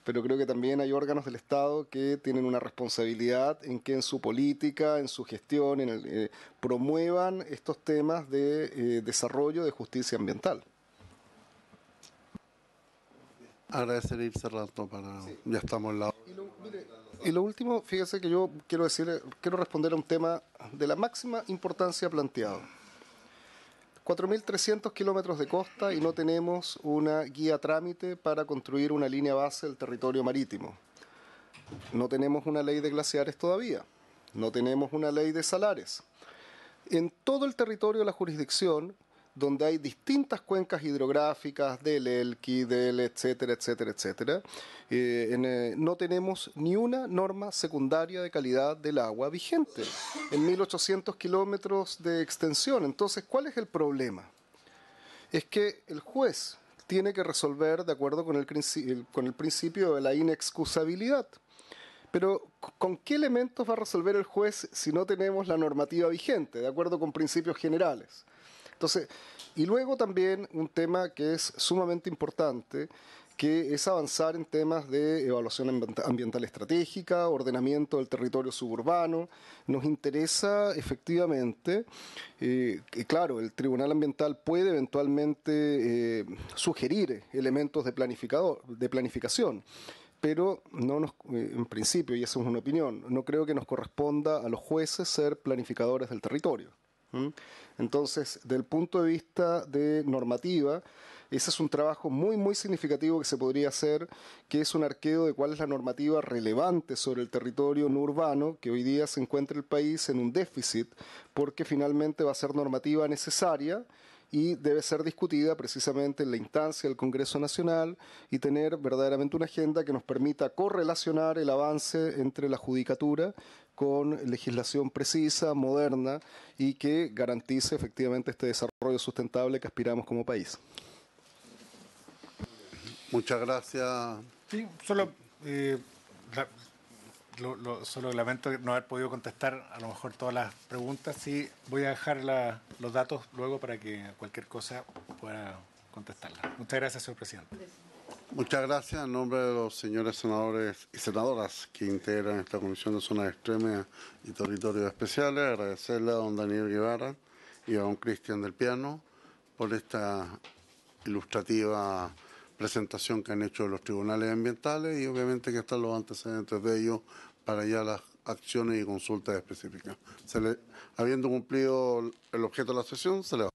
Pero creo que también hay órganos del Estado que tienen una responsabilidad en que en su política, en su gestión, promuevan estos temas de desarrollo de justicia ambiental. Agradecer ir cerrando ya estamos en la... Y lo último, fíjese que yo quiero responder a un tema de la máxima importancia planteado. 4.300 kilómetros de costa y no tenemos una guía trámite para construir una línea base del territorio marítimo. No tenemos una ley de glaciares todavía. No tenemos una ley de salares. En todo el territorio de la jurisdicción, donde hay distintas cuencas hidrográficas del Elqui, etcétera, etcétera, etcétera, no tenemos ni una norma secundaria de calidad del agua vigente en 1.800 kilómetros de extensión. Entonces, ¿cuál es el problema? Es que el juez tiene que resolver de acuerdo con el principio de la inexcusabilidad. Pero, ¿con qué elementos va a resolver el juez si no tenemos la normativa vigente, de acuerdo con principios generales? Entonces, y luego también un tema que es sumamente importante, que es avanzar en temas de evaluación ambiental estratégica, ordenamiento del territorio suburbano. Nos interesa efectivamente, claro, el Tribunal Ambiental puede eventualmente sugerir elementos de planificación, pero en principio, y esa es una opinión, no creo que nos corresponda a los jueces ser planificadores del territorio. Entonces, desde el punto de vista de normativa, ese es un trabajo muy, muy significativo que se podría hacer, que es un arqueo de cuál es la normativa relevante sobre el territorio no urbano, que hoy día se encuentra el país en un déficit, porque finalmente va a ser normativa necesaria y debe ser discutida precisamente en la instancia del Congreso Nacional y tener verdaderamente una agenda que nos permita correlacionar el avance entre la judicatura con legislación precisa, moderna y que garantice efectivamente este desarrollo sustentable que aspiramos como país. Muchas gracias. Sí, solo lamento no haber podido contestar a lo mejor todas las preguntas. Sí, voy a dejar los datos luego para que cualquier cosa pueda contestarla. Muchas gracias, señor presidente. Muchas gracias. En nombre de los señores senadores y senadoras que integran esta Comisión de Zonas Extremas y Territorios Especiales, agradecerle a don Daniel Guevara y a don Cristian del Piano por esta ilustrativa presentación. presentación que han hecho los tribunales ambientales y obviamente que están los antecedentes de ellos para ya las acciones y consultas específicas. Habiendo cumplido el objeto de la sesión, se le va.